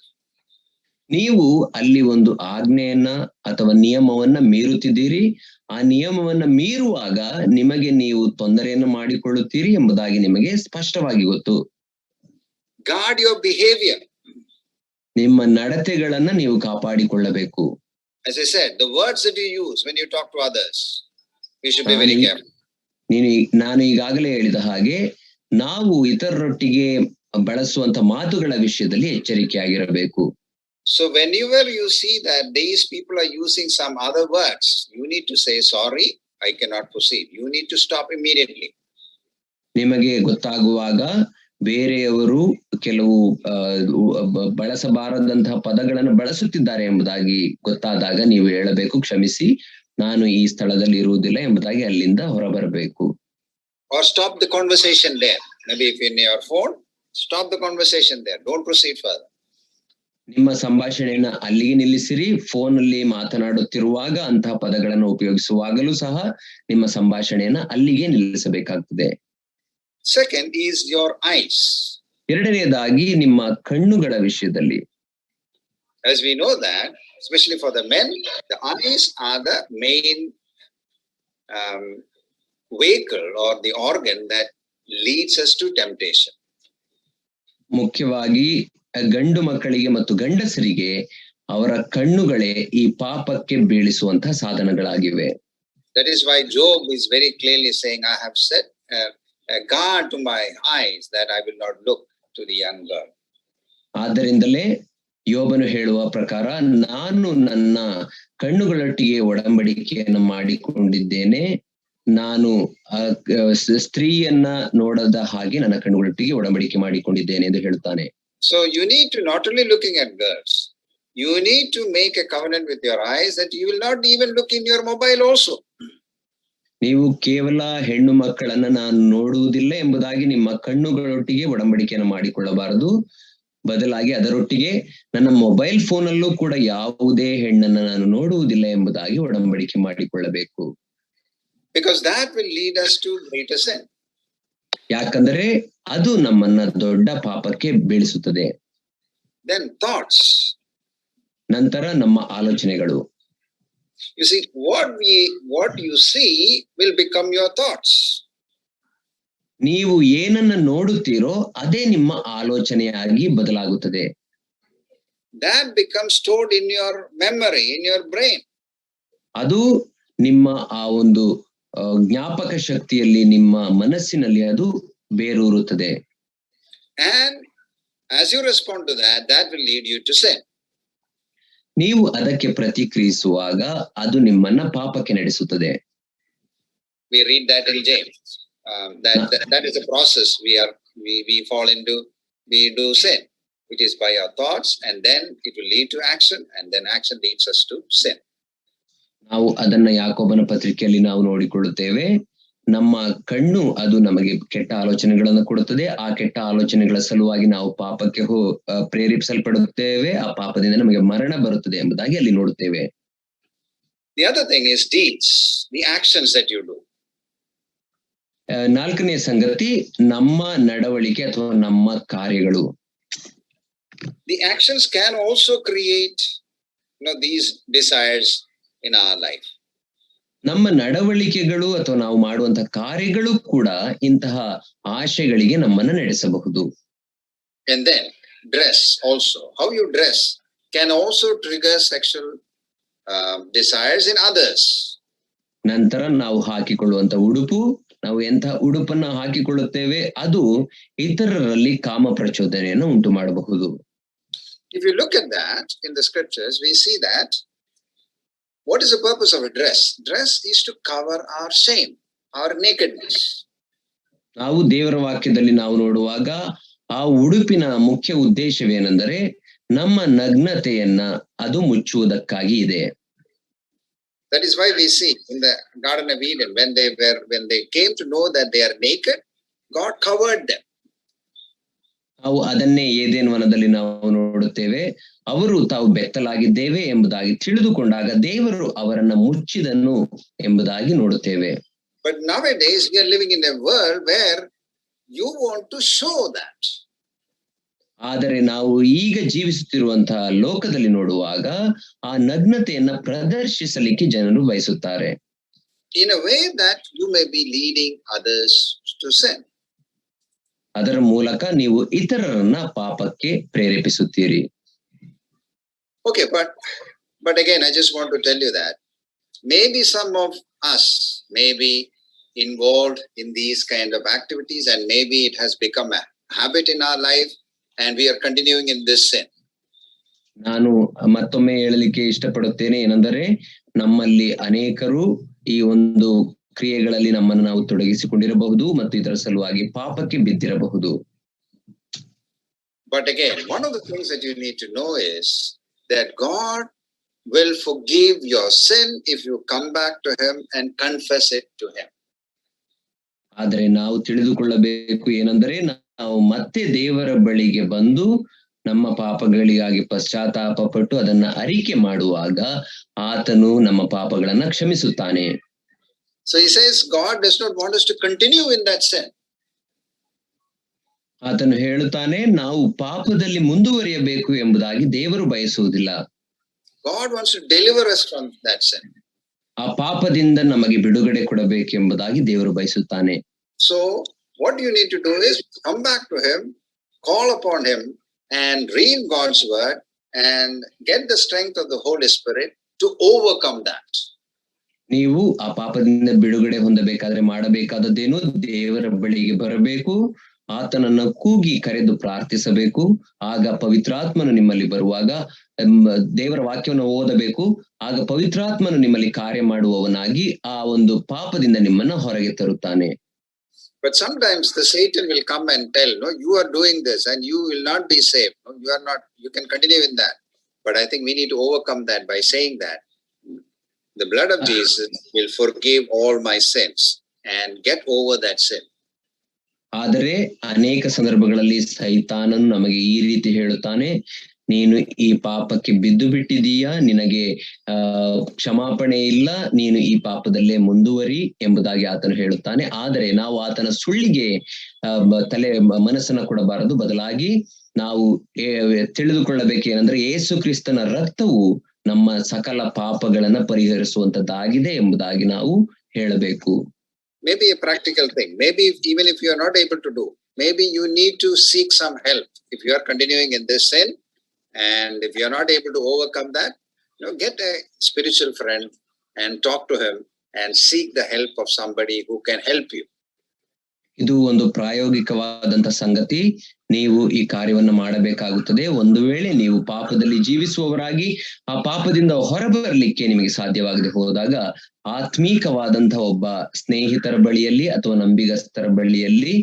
ನೀವು ಅಲ್ಲಿ ಒಂದು ಆಜ್ಞೆಯನ್ನ ಅಥವಾ ನಿಯಮವನ್ನ ಮೀರುತ್ತಿದ್ದೀರಿ. ಆ ನಿಯಮವನ್ನ ಮೀರುವಾಗ ನಿಮಗೆ ನೀವು ತೊಂದರೆಯನ್ನು ಮಾಡಿಕೊಳ್ಳುತ್ತೀರಿ ಎಂಬುದಾಗಿ ನಿಮಗೆ ಸ್ಪಷ್ಟವಾಗಿ ಗೊತ್ತು. Guard your behavior. ನಿಮ್ಮ ನಡತೆಗಳನ್ನ ನೀವು ಕಾಪಾಡಿಕೊಳ್ಳಬೇಕು. As I said, the words that you use when you talk to others, you should be very careful. ನಾನು ಈಗಾಗಲೇ ಹೇಳಿದ ಹಾಗೆ, ನಾವು ಇತರರೊಟ್ಟಿಗೆ ಬಳಸುವಂತ ಮಾತುಗಳ ವಿಷಯದಲ್ಲಿ ಎಚ್ಚರಿಕೆಯಾಗಿರಬೇಕು. So whenever you see that these people are using some other words, you need to say, sorry, I cannot proceed. You need to stop immediately. ನಿಮಗೆ ಗೊತ್ತಾಗುವಾಗ ಬೇರೆಯವರು ಕೆಲವು ಬಳಸಬಾರದಂತಹ ಪದಗಳನ್ನು ಬಳಸುತ್ತಿದ್ದಾರೆ ಎಂಬುದಾಗಿ ಗೊತ್ತಾದಾಗ ನೀವು ಹೇಳಬೇಕು, ಕ್ಷಮಿಸಿ, ನಾನು ಈ ಸ್ಥಳದಲ್ಲಿ ಇರುವುದಿಲ್ಲ ಎಂಬುದಾಗಿ ಅಲ್ಲಿಂದ ಹೊರಬರಬೇಕು. Or stop the conversation there. Maybe if in your phone, stop the conversation there. Don't proceed further. ನಿಮ್ಮ ಸಂಭಾಷಣೆಯನ್ನ ಅಲ್ಲಿಗೆ ನಿಲ್ಲಿಸಿರಿ. ಫೋನ್ ಅಲ್ಲಿ ಮಾತನಾಡುತ್ತಿರುವಾಗ ಅಂತಹ ಪದಗಳನ್ನು ಉಪಯೋಗಿಸುವಾಗಲೂ ಸಹ ನಿಮ್ಮ ಸಂಭಾಷಣೆಯನ್ನ ಅಲ್ಲಿಗೆ ನಿಲ್ಲಿಸಬೇಕಾಗ್ತದೆ. Second is your eyes. ಎರಡನೆಯದಾಗಿ ನಿಮ್ಮ ಕಣ್ಣುಗಳ ವಿಷಯದಲ್ಲಿ. As we know that especially for the men, the eyes are the main vehicle or the organ that leads us to temptation. ಮುಖ್ಯವಾಗಿ ಗಂಡು ಮಕ್ಕಳಿಗೆ ಮತ್ತು ಗಂಡಸರಿಗೆ ಅವರ ಕಣ್ಣುಗಳೇ ಈ ಪಾಪಕ್ಕೆ ಬೀಳಿಸುವಂತಹ ಸಾಧನಗಳಾಗಿವೆ. That is why Job is very clearly saying, I have set a guard to my eyes that I will not look to the young girl. ಆದ್ದರಿಂದಲೇ ಯೋಬನು ಹೇಳುವ ಪ್ರಕಾರ ನಾನು ನನ್ನ ಕಣ್ಣುಗಳೊಟ್ಟಿಗೆ ಒಡಂಬಡಿಕೆಯನ್ನು ಮಾಡಿಕೊಂಡಿದ್ದೇನೆ, ನಾನು ಸ್ತ್ರೀಯನ್ನ ನೋಡದ ಹಾಗೆ ನನ್ನ ಕಣ್ಣುಗಳೊಟ್ಟಿಗೆ ಒಡಂಬಡಿಕೆ ಮಾಡಿಕೊಂಡಿದ್ದೇನೆ ಎಂದು ಹೇಳ್ತಾನೆ. So you need to not only looking at girls, you need to make a covenant with your eyes that you will not even look in your mobile also. ನೀವು ಕೇವಲ ಹೆಣ್ಣು ಮಕ್ಕಳನ್ನ ನಾನು ನೋಡುವುದಿಲ್ಲ ಎಂಬುದಾಗಿ ನಿಮ್ಮ ಕಣ್ಣುಗಳೊಟ್ಟಿಗೆ ಒಡಂಬಡಿಕೆಯನ್ನು ಮಾಡಿಕೊಳ್ಳಬಾರದು, ಬದಲಾಗಿ ಅದರೊಟ್ಟಿಗೆ ನನ್ನ ಮೊಬೈಲ್ ಫೋನ್ ಅಲ್ಲೂ ಕೂಡ ಯಾವುದೇ ಹೆಣ್ಣನ್ನ ನಾನು ನೋಡುವುದಿಲ್ಲ ಎಂಬುದಾಗಿ ಒಡಂಬಡಿಕೆ ಮಾಡಿಕೊಳ್ಳಬೇಕು. Because that will lead us to greater sin. ಯಾಕಂದರೆ ಅದು ನಮ್ಮನ್ನ ದೊಡ್ಡ ಪಾಪಕ್ಕೆ ಬೀಳಿಸುತ್ತದೆ. Then thoughts. ನಂತರ ನಮ್ಮ ಆಲೋಚನೆಗಳು. You see, what you see will become your thoughts. ನೀವು ಏನನ್ನ ನೋಡುತ್ತೀರೋ ಅದೇ ನಿಮ್ಮ ಆಲೋಚನೆಯಾಗಿ ಬದಲಾಗುತ್ತದೆ. That becomes stored in your memory, in your brain. ಅದು ನಿಮ್ಮ ಆ ಒಂದು ಜ್ಞಾಪಕ ಶಕ್ತಿಯಲ್ಲಿ, ನಿಮ್ಮ ಮನಸ್ಸಿನಲ್ಲಿ ಅದು ಬೇರೂರುತ್ತದೆ. And as you respond to that, that will lead you to sin. ನೀವು ಅದಕ್ಕೆ ಪ್ರತಿಕ್ರಿಯಿಸುವಾಗ ಅದು ನಿಮ್ಮನ್ನ ಪಾಪಕ್ಕೆ ನಡೆಸುತ್ತದೆ. We read that in James. That is a process we fall into. We do sin. It is by our thoughts, and then it will lead to action, and then action leads us to sin. ನಾವು ಅದನ್ನ ಯಾಕೋಬನ ಪತ್ರಿಕೆಯಲ್ಲಿ ನಾವು ನೋಡಿಕೊಳ್ಳುತ್ತೇವೆ. ನಮ್ಮ ಕಣ್ಣು ಅದು ನಮಗೆ ಕೆಟ್ಟ ಆಲೋಚನೆಗಳನ್ನು ಕೊಡುತ್ತದೆ. ಆ ಕೆಟ್ಟ ಆಲೋಚನೆಗಳ ಸಲುವಾಗಿ ನಾವು ಪಾಪಕ್ಕೆ ಪ್ರೇರೇಪಿಸಲ್ಪಡುತ್ತೇವೆ. ಆ ಪಾಪದಿಂದ ನಮಗೆ ಮರಣ ಬರುತ್ತದೆ ಎಂಬುದಾಗಿ ಅಲ್ಲಿ ನೋಡುತ್ತೇವೆ. The other thing is deeds, the actions that you do. ನಾಲ್ಕನೇ ಸಂಗತಿ ನಮ್ಮ ನಡವಳಿಕೆ ಅಥವಾ ನಮ್ಮ ಕಾರ್ಯಗಳು. The actions can also create, these desires in our life. ನಮ್ಮ ನಡವಳಿಕೆಗಳು ಅಥವಾ ನಾವು ಮಾಡುವಂತಹ ಕಾರ್ಯಗಳು ಕೂಡ ಇಂತಹ ಆಶೆಗಳಿಗೆ ನಮ್ಮನ್ನ ನಡೆಸಬಹುದು. And then dress also. How you dress can also trigger sexual desires in others. ನಂತರ ನಾವು ಹಾಕಿಕೊಳ್ಳುವಂತ ಉಡುಪು, ನಾವು ಎಂತಹ ಉಡುಪನ್ನ ಹಾಕಿಕೊಳ್ಳುತ್ತೇವೆ ಅದು ಇತರರಲ್ಲಿ ಕಾಮ ಪ್ರಚೋದನೆಯನ್ನು ಉಂಟು ಮಾಡಬಹುದು. If you look at that in the scriptures, we see that what is the purpose of a dress? Dress is to cover our shame, our nakedness. ನಾವು ದೇವರ ವಾಕ್ಯದಲ್ಲಿ ನಾವು ನೋಡುವಾಗ ಆ ಉಡುಪಿನ ಮುಖ್ಯ ಉದ್ದೇಶವೇನೆಂದರೆ ನಮ್ಮ ನಗ್ನತೆಯನ್ನ ಅದು ಮುಚ್ಚುವುದಕ್ಕಾಗಿ ಇದೆ. That is why we see in the Garden of Eden, when they came to know that they are naked, God covered them. ನಾವು ಅದನ್ನೇ ಏದೇನ್ ವನದಲ್ಲಿ ನಾವು ನೋಡುತ್ತೇವೆ. ಅವರು ತಾವು ಬೆತ್ತಲಾಗಿದ್ದೇವೆ ಎಂಬುದಾಗಿ ತಿಳಿದುಕೊಂಡಾಗ ದೇವರು ಅವರನ್ನ ಮುಚ್ಚಿದನು ಎಂಬುದಾಗಿ ನೋಡುತ್ತೇವೆ. But nowadays we are living in a world where you want to show that. ಆದರೆ ನಾವು ಈಗ ಜೀವಿಸುತ್ತಿರುವಂತಹ ಲೋಕದಲ್ಲಿ ನೋಡುವಾಗ ಆ ನಗ್ನತೆಯನ್ನ ಪ್ರದರ್ಶಿಸಲಿಕ್ಕೆ ಜನರು ಬಯಸುತ್ತಾರೆ. In a way that you may be leading others to sin. ಅದರ ಮೂಲಕ ನೀವು ಇತರರನ್ನ ಪಾಪಕ್ಕೆ ಪ್ರೇರೇಪಿಸುತ್ತೀರಿ. Okay, but again, I just want to tell you that maybe some of us may be involved in these kind of activities, and maybe it has become a habit in our life, and we are continuing in this sin. ನಾನು ಮತ್ತೊಮ್ಮೆ ಹೇಳಲಿಕ್ಕೆ ಇಷ್ಟಪಡುತ್ತೇನೆ ಏನೆಂದರೆ, ನಮ್ಮಲ್ಲಿ ಅನೇಕರು ಈ ಒಂದು ಕ್ರಿಯೆಗಳಲ್ಲಿ ನಮ್ಮನ್ನು ನಾವು ತೊಡಗಿಸಿಕೊಂಡಿರಬಹುದು ಮತ್ತು ಇದರ ಸಲುವಾಗಿ ಪಾಪಕ್ಕೆ ಬಿದ್ದಿರಬಹುದು. But again, one of the things that you need to know is that God will forgive your sin if you come back to Him and confess it to Him. ಆದರೆ ನಾವು ತಿಳಿದುಕೊಳ್ಳಬೇಕು ಏನೆಂದರೆ, ನಾವು ಮತ್ತೆ ದೇವರ ಬಳಿಗೆ ಬಂದು ನಮ್ಮ ಪಾಪಗಳಿಗಾಗಿ ಪಶ್ಚಾತ್ತಾಪ ಪಟ್ಟು ಅದನ್ನ ಅರಿಕೆ ಮಾಡುವಾಗ ಆತನು ನಮ್ಮ ಪಾಪಗಳನ್ನ ಕ್ಷಮಿಸುತ್ತಾನೆ. So he says God does not want us to continue in that sin. ಆತನು ಹೇಳುತ್ತಾನೆ, ನಾವು ಪಾಪದಲ್ಲಿ ಮುಂದುವರಿಯಬೇಕು ಎಂಬುದಾಗಿ ದೇವರು ಬಯಸುವುದಿಲ್ಲ. God wants to deliver us from that sin. ಆ ಪಾಪದಿಂದ ನಮಗೆ ಬಿಡುಗಡೆ ಕೊಡಬೇಕೆಂಬುದಾಗಿ ದೇವರು ಬಯಸುತ್ತಾನೆ. So what you need to do is come back to him, call upon him, and read God's word and get the strength of the Holy Spirit to overcome that. ನೀವು ಆ ಪಾಪದಿಂದ ಬಿಡುಗಡೆ ಹೊಂದಬೇಕಾದ್ರೆ ಮಾಡಬೇಕಾದದ್ದೇನು, ದೇವರ ಬಳಿಗೆ ಬರಬೇಕು, ಆತನನ್ನ ಕೂಗಿ ಕರೆದು ಪ್ರಾರ್ಥಿಸಬೇಕು. ಆಗ ಪವಿತ್ರಾತ್ಮನು ನಿಮ್ಮಲ್ಲಿ ಬರುವಾಗ ದೇವರ ವಾಕ್ಯವನ್ನು ಓದಬೇಕು. ಆಗ ಪವಿತ್ರಾತ್ಮನು ನಿಮ್ಮಲ್ಲಿ ಕಾರ್ಯ ಮಾಡುವವನಾಗಿ ಆ ಒಂದು ಪಾಪದಿಂದ ನಿಮ್ಮನ್ನ ಹೊರಗೆ ತರುತ್ತಾನೆ. But sometimes the Satan will come and tell, no, you are doing this and you will not be saved. No, you are not, you can continue in that. But I think we need to overcome that by saying that the blood of Jesus will forgive all my sins and get over that sin. ಆದರೆ ಅನೇಕ ಸಂದರ್ಭಗಳಲ್ಲಿ ಸೈತಾನನು ನಮಗೆ ಈ ರೀತಿ ಹೇಳುತ್ತಾನೆ, ನೀನು ಈ ಪಾಪಕ್ಕೆ ಬಿದ್ದು ಬಿಟ್ಟಿದೀಯಾ, ನಿನಗೆ ಕ್ಷಮಾಪಣೆ ಇಲ್ಲ, ನೀನು ಈ ಪಾಪದಲ್ಲೇ ಮುಂದುವರಿ ಎಂಬುದಾಗಿ ಆತನು ಹೇಳುತ್ತಾನೆ. ಆದರೆ ನಾವು ಆತನ ಸುಳ್ಳಿಗೆ ಮನಸ್ಸನ್ನ ಕೊಡಬಾರದು. ಬದಲಾಗಿ ನಾವು ತಿಳಿದುಕೊಳ್ಳಬೇಕೇನೆಂದ್ರೆ ಯೇಸು ಕ್ರಿಸ್ತನ ರಕ್ತವು ನಮ್ಮ ಸಕಲ ಪಾಪಗಳನ್ನ ಪರಿಹರಿಸುವಂತದ್ದಾಗಿದೆ ಎಂಬುದಾಗಿ ನಾವು ಹೇಳಬೇಕು. Maybe a practical thing. Maybe even if you are not able to do, maybe you need to seek some help. If you are continuing in this sin, and if you are not able to overcome that, get a spiritual friend and talk to him and seek the help of somebody who can help you. ಇದು ಒಂದು ಪ್ರಾಯೋಗಿಕವಾದಂತ ಸಂಗತಿ. ನೀವು ಈ ಕಾರ್ಯವನ್ನ ಮಾಡಬೇಕಾಗುತ್ತದೆ. ಒಂದು ವೇಳೆ ನೀವು ಪಾಪದಲ್ಲಿ ಜೀವಿಸುವವರಾಗಿ ಆ ಪಾಪದಿಂದ ಹೊರಬರಲಿಕ್ಕೆ ನಿಮಗೆ ಸಾಧ್ಯವಾಗದೆ ಹೋದಾಗ ಆತ್ಮೀಕವಾದಂತಹ ಒಬ್ಬ ಸ್ನೇಹಿತರ ಬಳಿಯಲ್ಲಿ ಅಥವಾ ನಂಬಿಗಸ್ತರ ಬಳಿಯಲ್ಲಿ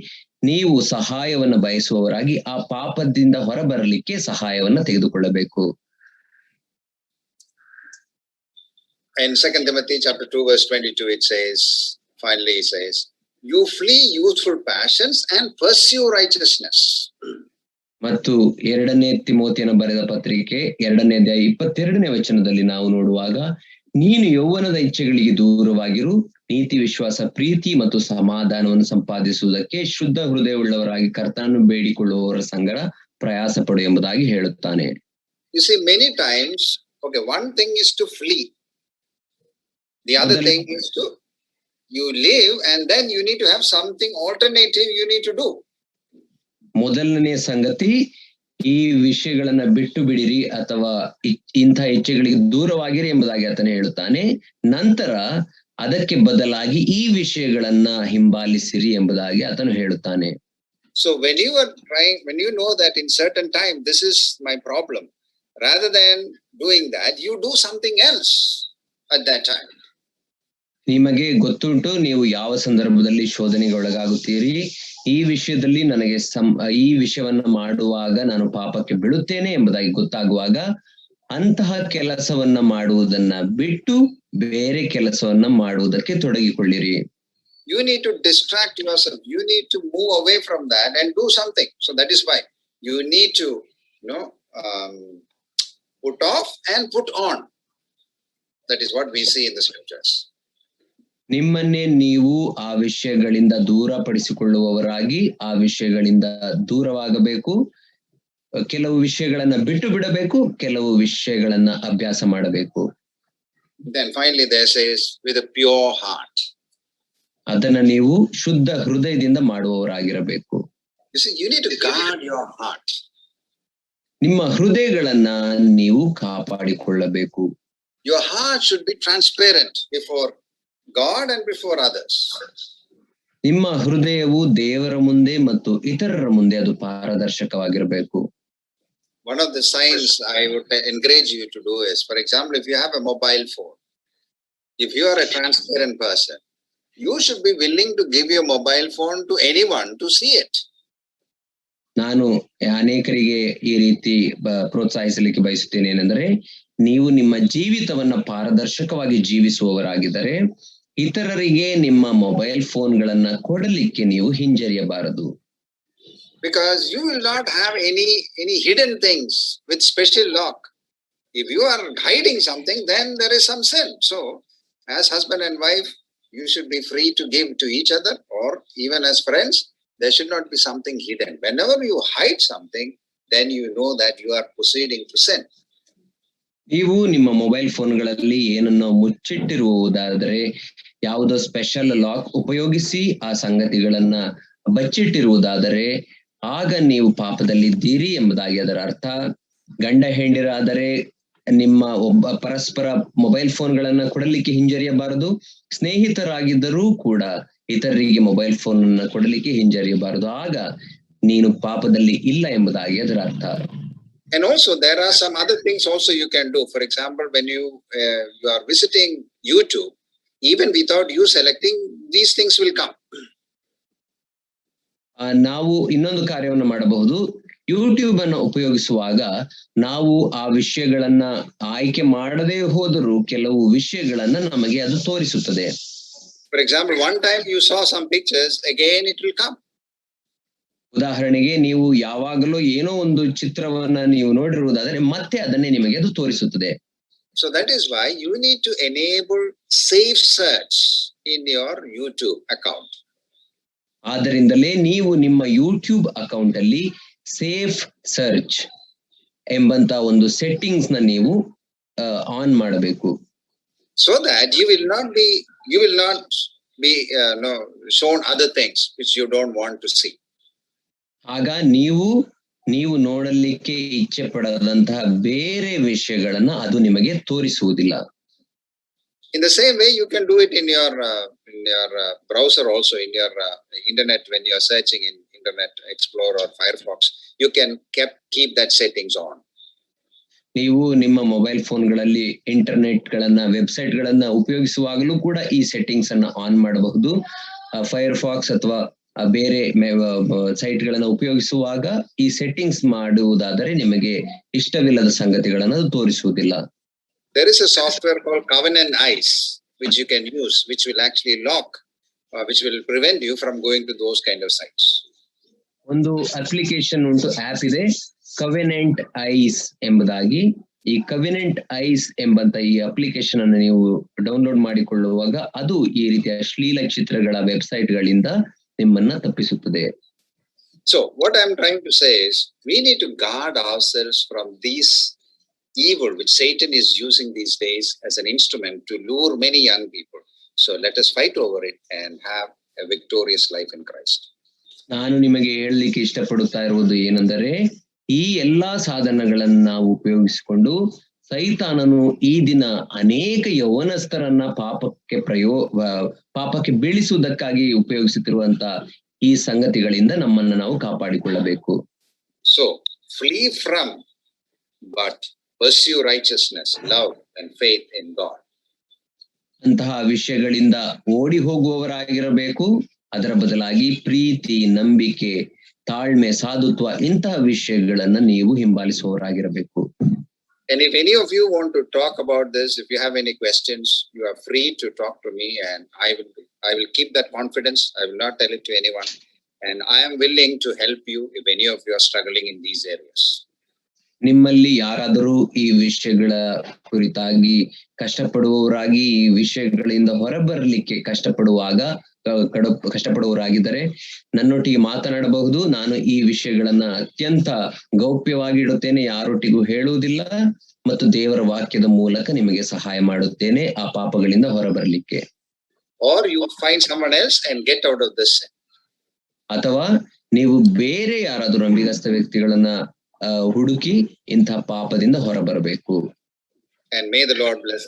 ನೀವು ಸಹಾಯವನ್ನ ಬಯಸುವವರಾಗಿ ಆ ಪಾಪದಿಂದ ಹೊರಬರಲಿಕ್ಕೆ ಸಹಾಯವನ್ನ ತೆಗೆದುಕೊಳ್ಳಬೇಕು. In 2 Timothy chapter 2 verse 22 it says, finally it says, you flee youthful passions and pursue righteousness. ಮತ್ತು 2ನೇ ತಿಮೋಥಿಯನ ಬರೆದ ಪತ್ರಿಕೆ 2ನೇ ಅಧ್ಯಾಯ 22ನೇ ವಚನದಲ್ಲಿ ನಾವು ನೋಡುವಾಗ, ನೀನು ಯೌವನದ ಇಚ್ಛೆಗಳಿಗೆ ದೂರವಾಗಿರು, ನೀತಿ ವಿಶ್ವಾಸ ಪ್ರೀತಿ ಮತ್ತು ಸಮಾಧಾನವನ್ನು ಸಂಪಾದಿಸುವುದಕ್ಕೆ ಶುದ್ಧ ಹೃದಯವುಳ್ಳವರಾಗಿ ಕರ್ತನನ್ನು ಬೇಡಿಕೊಳ್ಳುವವರ ಸಂಗಡ ಪ್ರಯಾಸ ಪಡು ಎಂಬುದಾಗಿ ಹೇಳುತ್ತಾನೆ. You see, many times, okay, one thing is to flee. The other thing is to you live, and then you need to have something alternative you need to do. ಮೊದಲನೇ ಸಂಗತಿ, ಈ ವಿಷಯಗಳನ್ನ ಬಿಟ್ಟು ಬಿಡಿರಿ ಅಥವಾ ಇಂಥ ಇಚ್ಛೆಗಳಿಗೆ ದೂರವಾಗಿರಿ ಎಂಬುದಾಗಿ ಆತನೇ ಹೇಳುತ್ತಾನೆ. ನಂತರ ಅದಕ್ಕೆ ಬದಲಾಗಿ ಈ ವಿಷಯಗಳನ್ನ ಹಿಂಬಾಲಿಸಿರಿ ಎಂಬುದಾಗಿ ಆತನು ಹೇಳುತ್ತಾನೆ. So when you are trying, when you know that in certain time this is my problem, rather than doing that, you do something else at that time. ನಿಮಗೆ ಗೊತ್ತುಂಟು ನೀವು ಯಾವ ಸಂದರ್ಭದಲ್ಲಿ ಶೋಧನೆಗೆ ಒಳಗಾಗುತ್ತೀರಿ. ಈ ವಿಷಯದಲ್ಲಿ ನನಗೆ ಈ ವಿಷಯವನ್ನ ಮಾಡುವಾಗ ನಾನು ಪಾಪಕ್ಕೆ ಬೀಳುತ್ತೇನೆ ಎಂಬುದಾಗಿ ಗೊತ್ತಾಗುವಾಗ ಅಂತಹ ಕೆಲಸವನ್ನ ಮಾಡುವುದನ್ನ ಬಿಟ್ಟು ಬೇರೆ ಕೆಲಸವನ್ನ ಮಾಡುವುದಕ್ಕೆ ತೊಡಗಿಕೊಳ್ಳಿರಿ. You need to distract yourself. You need to move away from that and do something. So that is why you need to, put off and put on. That is what we see in the scriptures. ನಿಮ್ಮನ್ನೇ ನೀವು ಆ ವಿಷಯಗಳಿಂದ ದೂರಪಡಿಸಿಕೊಳ್ಳುವವರಾಗಿ ಆ ವಿಷಯಗಳಿಂದ ದೂರವಾಗಬೇಕು. ಕೆಲವು ವಿಷಯಗಳನ್ನ ಬಿಟ್ಟು ಬಿಡಬೇಕು, ಕೆಲವು ವಿಷಯಗಳನ್ನ ಅಭ್ಯಾಸ ಮಾಡಬೇಕು. Then finally there says with a pure heart. ಅದನ್ನ ನೀವು ಶುದ್ಧ ಹೃದಯದಿಂದ ಮಾಡುವವರಾಗಿರಬೇಕು. You see, you need to guard your heart. ನಿಮ್ಮ ಹೃದಯಗಳನ್ನ ನೀವು ಕಾಪಾಡಿಕೊಳ್ಳಬೇಕು. Your heart should be transparent before God and before others. ನಿಮ್ಮ ಹೃದಯವು ದೇವರ ಮುಂದೆ ಮತ್ತು ಇತರರ ಮುಂದೆ ಅದು ಪಾರದರ್ಶಕವಾಗಿರಬೇಕು. One of the signs I would encourage you to do is, for example, if you have a mobile phone, if you are a transparent person, you should be willing to give your mobile phone to anyone to see it. ನಾನು ಅನೇಕರಿಗೆ ಈ ರೀತಿ ಪ್ರೋತ್ಸಾಹಿಸಲಿಕ್ಕೆ ಬಯಸುತ್ತೇನೆ. ಏನೆಂದರೆ, ನೀವು ನಿಮ್ಮ ಜೀವಿತವನ್ನ ಪಾರದರ್ಶಕವಾಗಿ ಜೀವಿಸುವವರಾಗಿದ್ದರೆ ಇತರರಿಗೆ ನಿಮ್ಮ ಮೊಬೈಲ್ ಫೋನ್ಗಳನ್ನ ಕೊಡಲಿಕ್ಕೆ ನೀವು ಹಿಂಜರಿಯಬಾರದು. Because you will not have any hidden things with special lock. If you are hiding something, then there is some sin. So, as husband and wife, you should be free to give to each other, or even as friends, there should not be something hidden. Whenever you hide something, then you know that you are proceeding to sin. ನೀವು ನಿಮ್ಮ mobile ಫೋನ್ಗಳಲ್ಲಿ ಏನನ್ನೋ ಮುಚ್ಚಿಟ್ಟಿರುವುದಾದರೆ, ಯಾವುದೋ special lock ಉಪಯೋಗಿಸಿ ಆ ಸಂಗತಿಗಳನ್ನ ಬಚ್ಚಿಟ್ಟಿರುವುದಾದರೆ, ಆಗ ನೀವು ಪಾಪದಲ್ಲಿದ್ದೀರಿ ಎಂಬುದಾಗಿ ಅದರ ಅರ್ಥ. ಗಂಡ ಹೆಂಡಿರಾದರೆ ನಿಮ್ಮ ಪರಸ್ಪರ ಮೊಬೈಲ್ ಫೋನ್ಗಳನ್ನ ಕೊಡಲಿಕ್ಕೆ ಹಿಂಜರಿಯಬಾರದು. ಸ್ನೇಹಿತರಾಗಿದ್ದರೂ ಕೂಡ ಇತರರಿಗೆ ಮೊಬೈಲ್ ಫೋನ್ ಅನ್ನ ಕೊಡಲಿಕ್ಕೆ ಹಿಂಜರಿಯಬಾರದು. ಆಗ ನೀನು ಪಾಪದಲ್ಲಿ ಇಲ್ಲ ಎಂಬುದಾಗಿ ಅದರ ಅರ್ಥ. And also there are some other things also you can do. For example, when you are visiting YouTube, even without you selecting, these things will come. ನಾವು ಇನ್ನೊಂದು ಕಾರ್ಯವನ್ನು ಮಾಡಬಹುದು. ಯೂಟ್ಯೂಬ್ ಅನ್ನು ಉಪಯೋಗಿಸುವಾಗ ನಾವು ಆ ವಿಷಯಗಳನ್ನ ಆಯ್ಕೆ ಮಾಡದೇ ಹೋದರೂ ಕೆಲವು ವಿಷಯಗಳನ್ನ ನಮಗೆ ಅದು ತೋರಿಸುತ್ತದೆ. For example, one time you saw some pictures, again it will come. ಉದಾಹರಣೆಗೆ, ನೀವು ಯಾವಾಗಲೂ ಏನೋ ಒಂದು ಚಿತ್ರವನ್ನ ನೀವು ನೋಡಿರುವುದಾದರೆ ಮತ್ತೆ ಅದನ್ನೇ ನಿಮಗೆ ಅದು ತೋರಿಸುತ್ತದೆ. So that is why you need to enable safe search in your YouTube account. ಆದ್ದರಿಂದಲೇ ನೀವು ನಿಮ್ಮ ಯೂಟ್ಯೂಬ್ ಅಕೌಂಟ್ ಅಲ್ಲಿ ಸೇಫ್ ಸರ್ಚ್ ಎಂಬಂತ ಒಂದು ಸೆಟ್ಟಿಂಗ್ಸ್ ನ ನೀವು ಆನ್ ಮಾಡಬೇಕು. So that you will not be shown other things which you don't want to see. ಆಗ ನೀವು ನೋಡಲಿಕ್ಕೆ ಇಚ್ಛೆ ಪಡದಂತಹ ಬೇರೆ ವಿಷಯಗಳನ್ನ ಅದು ನಿಮಗೆ ತೋರಿಸುವುದಿಲ್ಲ. In the same way, you can do it in your browser also, in your internet. When you are searching in Internet Explorer or Firefox, you can keep that settings on. ನೀವು ನಿಮ್ಮ ಮೊಬೈಲ್ ಫೋನ್ಗಳಲ್ಲಿ ಇಂಟರ್ನೆಟ್ ಗಳನ್ನ, website ಗಳನ್ನ ಉಪಯೋಗಿಸುವಾಗಲೂ ಕೂಡ ಈ settings ಅನ್ನ on ಮಾಡಬಹುದು. Firefox ಅಥವಾ ಬೇರೆ ಸೈಟ್ ಗಳನ್ನ ಉಪಯೋಗಿಸುವಾಗ ಈ ಸೆಟ್ಟಿಂಗ್ಸ್ ಮಾಡುವುದಾದರೆ ನಿಮಗೆ ಇಷ್ಟವಿಲ್ಲದ ಸಂಗತಿಗಳನ್ನ ಅದು ತೋರಿಸುವುದಿಲ್ಲ. There is a software called Covenant Eyes which you can use, which will actually lock, which will prevent you from going to those kind of sites. ಒಂದು ಅಪ್ಲಿಕೇಶನ್ ಉಂಟು, ಆಪ್ ಇದೆ, ಕವೆನೆಂಟ್ ಐಸ್ ಎಂಬುದಾಗಿ. ಈ ಕವೆನೆಂಟ್ ಐಸ್ ಎಂಬಂತ ಈ ಅಪ್ಲಿಕೇಶನ್ ಅನ್ನು ನೀವು download ಮಾಡಿಕೊಳ್ಳುವಾಗ ಅದು ಈ ರೀತಿಯ ಅಶ್ಲೀಲ ಚಿತ್ರಗಳ ವೆಬ್ಸೈಟ್ ಗಳಿಂದ ನಿಮ್ಮನ್ನ ತಪ್ಪಿಸುತ್ತದೆ. So what I'm trying to say is we need to guard ourselves from these evil which Satan is using these days as an instrument to lure many young people. So let us fight over it and have a victorious life in Christ. ನಾನು ನಿಮಗೆ ಹೇಳಲಿಕ್ಕೆ ಇಷ್ಟಪಡುತ್ತಾ ಇರುವುದು ಏನೆಂದರೆ, ಈ ಎಲ್ಲಾ ಸಾಧನಗಳನ್ನ ನಾವು ಉಪಯೋಗಿಸಿಕೊಂಡು ಸೈತಾನನು ಈ ದಿನ ಅನೇಕ ಯೌವನಸ್ಥರನ್ನ ಪಾಪಕ್ಕೆ ಬೀಳಿಸುವುದಕ್ಕಾಗಿ ಉಪಯೋಗಿಸುತ್ತಿರುವಂತ ಈ ಸಂಗತಿಗಳಿಂದ ನಮ್ಮನ್ನ ನಾವು ಕಾಪಾಡಿಕೊಳ್ಳಬೇಕು. So flee from, but pursue righteousness, love and faith in God. ಅಂತಹ ವಿಷಯಗಳಿಂದ ಓಡಿ ಹೋಗುವವರಾಗಿರಬೇಕು. ಅದರ ಬದಲಾಗಿ ಪ್ರೀತಿ, ನಂಬಿಕೆ, ತಾಳ್ಮೆ, ಸಾಧುತ್ವ ಇಂತಹ ವಿಷಯಗಳನ್ನ ನೀವು ಹಿಂಬಾಲಿಸುವವರಾಗಿರಬೇಕು. And if any of you want to talk about this, if you have any questions, you are free to talk to me, and I will keep that confidence. I will not tell it to anyone, and I am willing to help you if any of you are struggling in these areas. ನಿಮ್ಮಲ್ಲಿ ಯಾರಾದರೂ ಈ ವಿಷಯಗಳ ಕುರಿತಾಗಿ ಕಷ್ಟಪಡುವವರಾಗಿ ಈ ವಿಷಯಗಳಿಂದ ಹೊರಬರಲಿಕ್ಕೆ ಕಷ್ಟಪಡುವವರಾಗಿದ್ದರೆ ನನ್ನೊಟ್ಟಿಗೆ ಮಾತನಾಡಬಹುದು. ನಾನು ಈ ವಿಷಯಗಳನ್ನ ಅತ್ಯಂತ ಗೌಪ್ಯವಾಗಿ ಇಡುತ್ತೇನೆ, ಯಾರೊಟ್ಟಿಗೂ ಹೇಳುವುದಿಲ್ಲ, ಮತ್ತು ದೇವರ ವಾಕ್ಯದ ಮೂಲಕ ನಿಮಗೆ ಸಹಾಯ ಮಾಡುತ್ತೇನೆ ಆ ಪಾಪಗಳಿಂದ ಹೊರಬರಲಿಕ್ಕೆ. Or you find someone else and get out of this sin. ಅಥವಾ ನೀವು ಬೇರೆ ಯಾರಾದರೂ ನಂಬಿಗಸ್ತ ವ್ಯಕ್ತಿಗಳನ್ನ ಹುಡುಕಿ ಇಂತಹ ಪಾಪದಿಂದ ಹೊರಬರಬೇಕು. And may the Lord bless.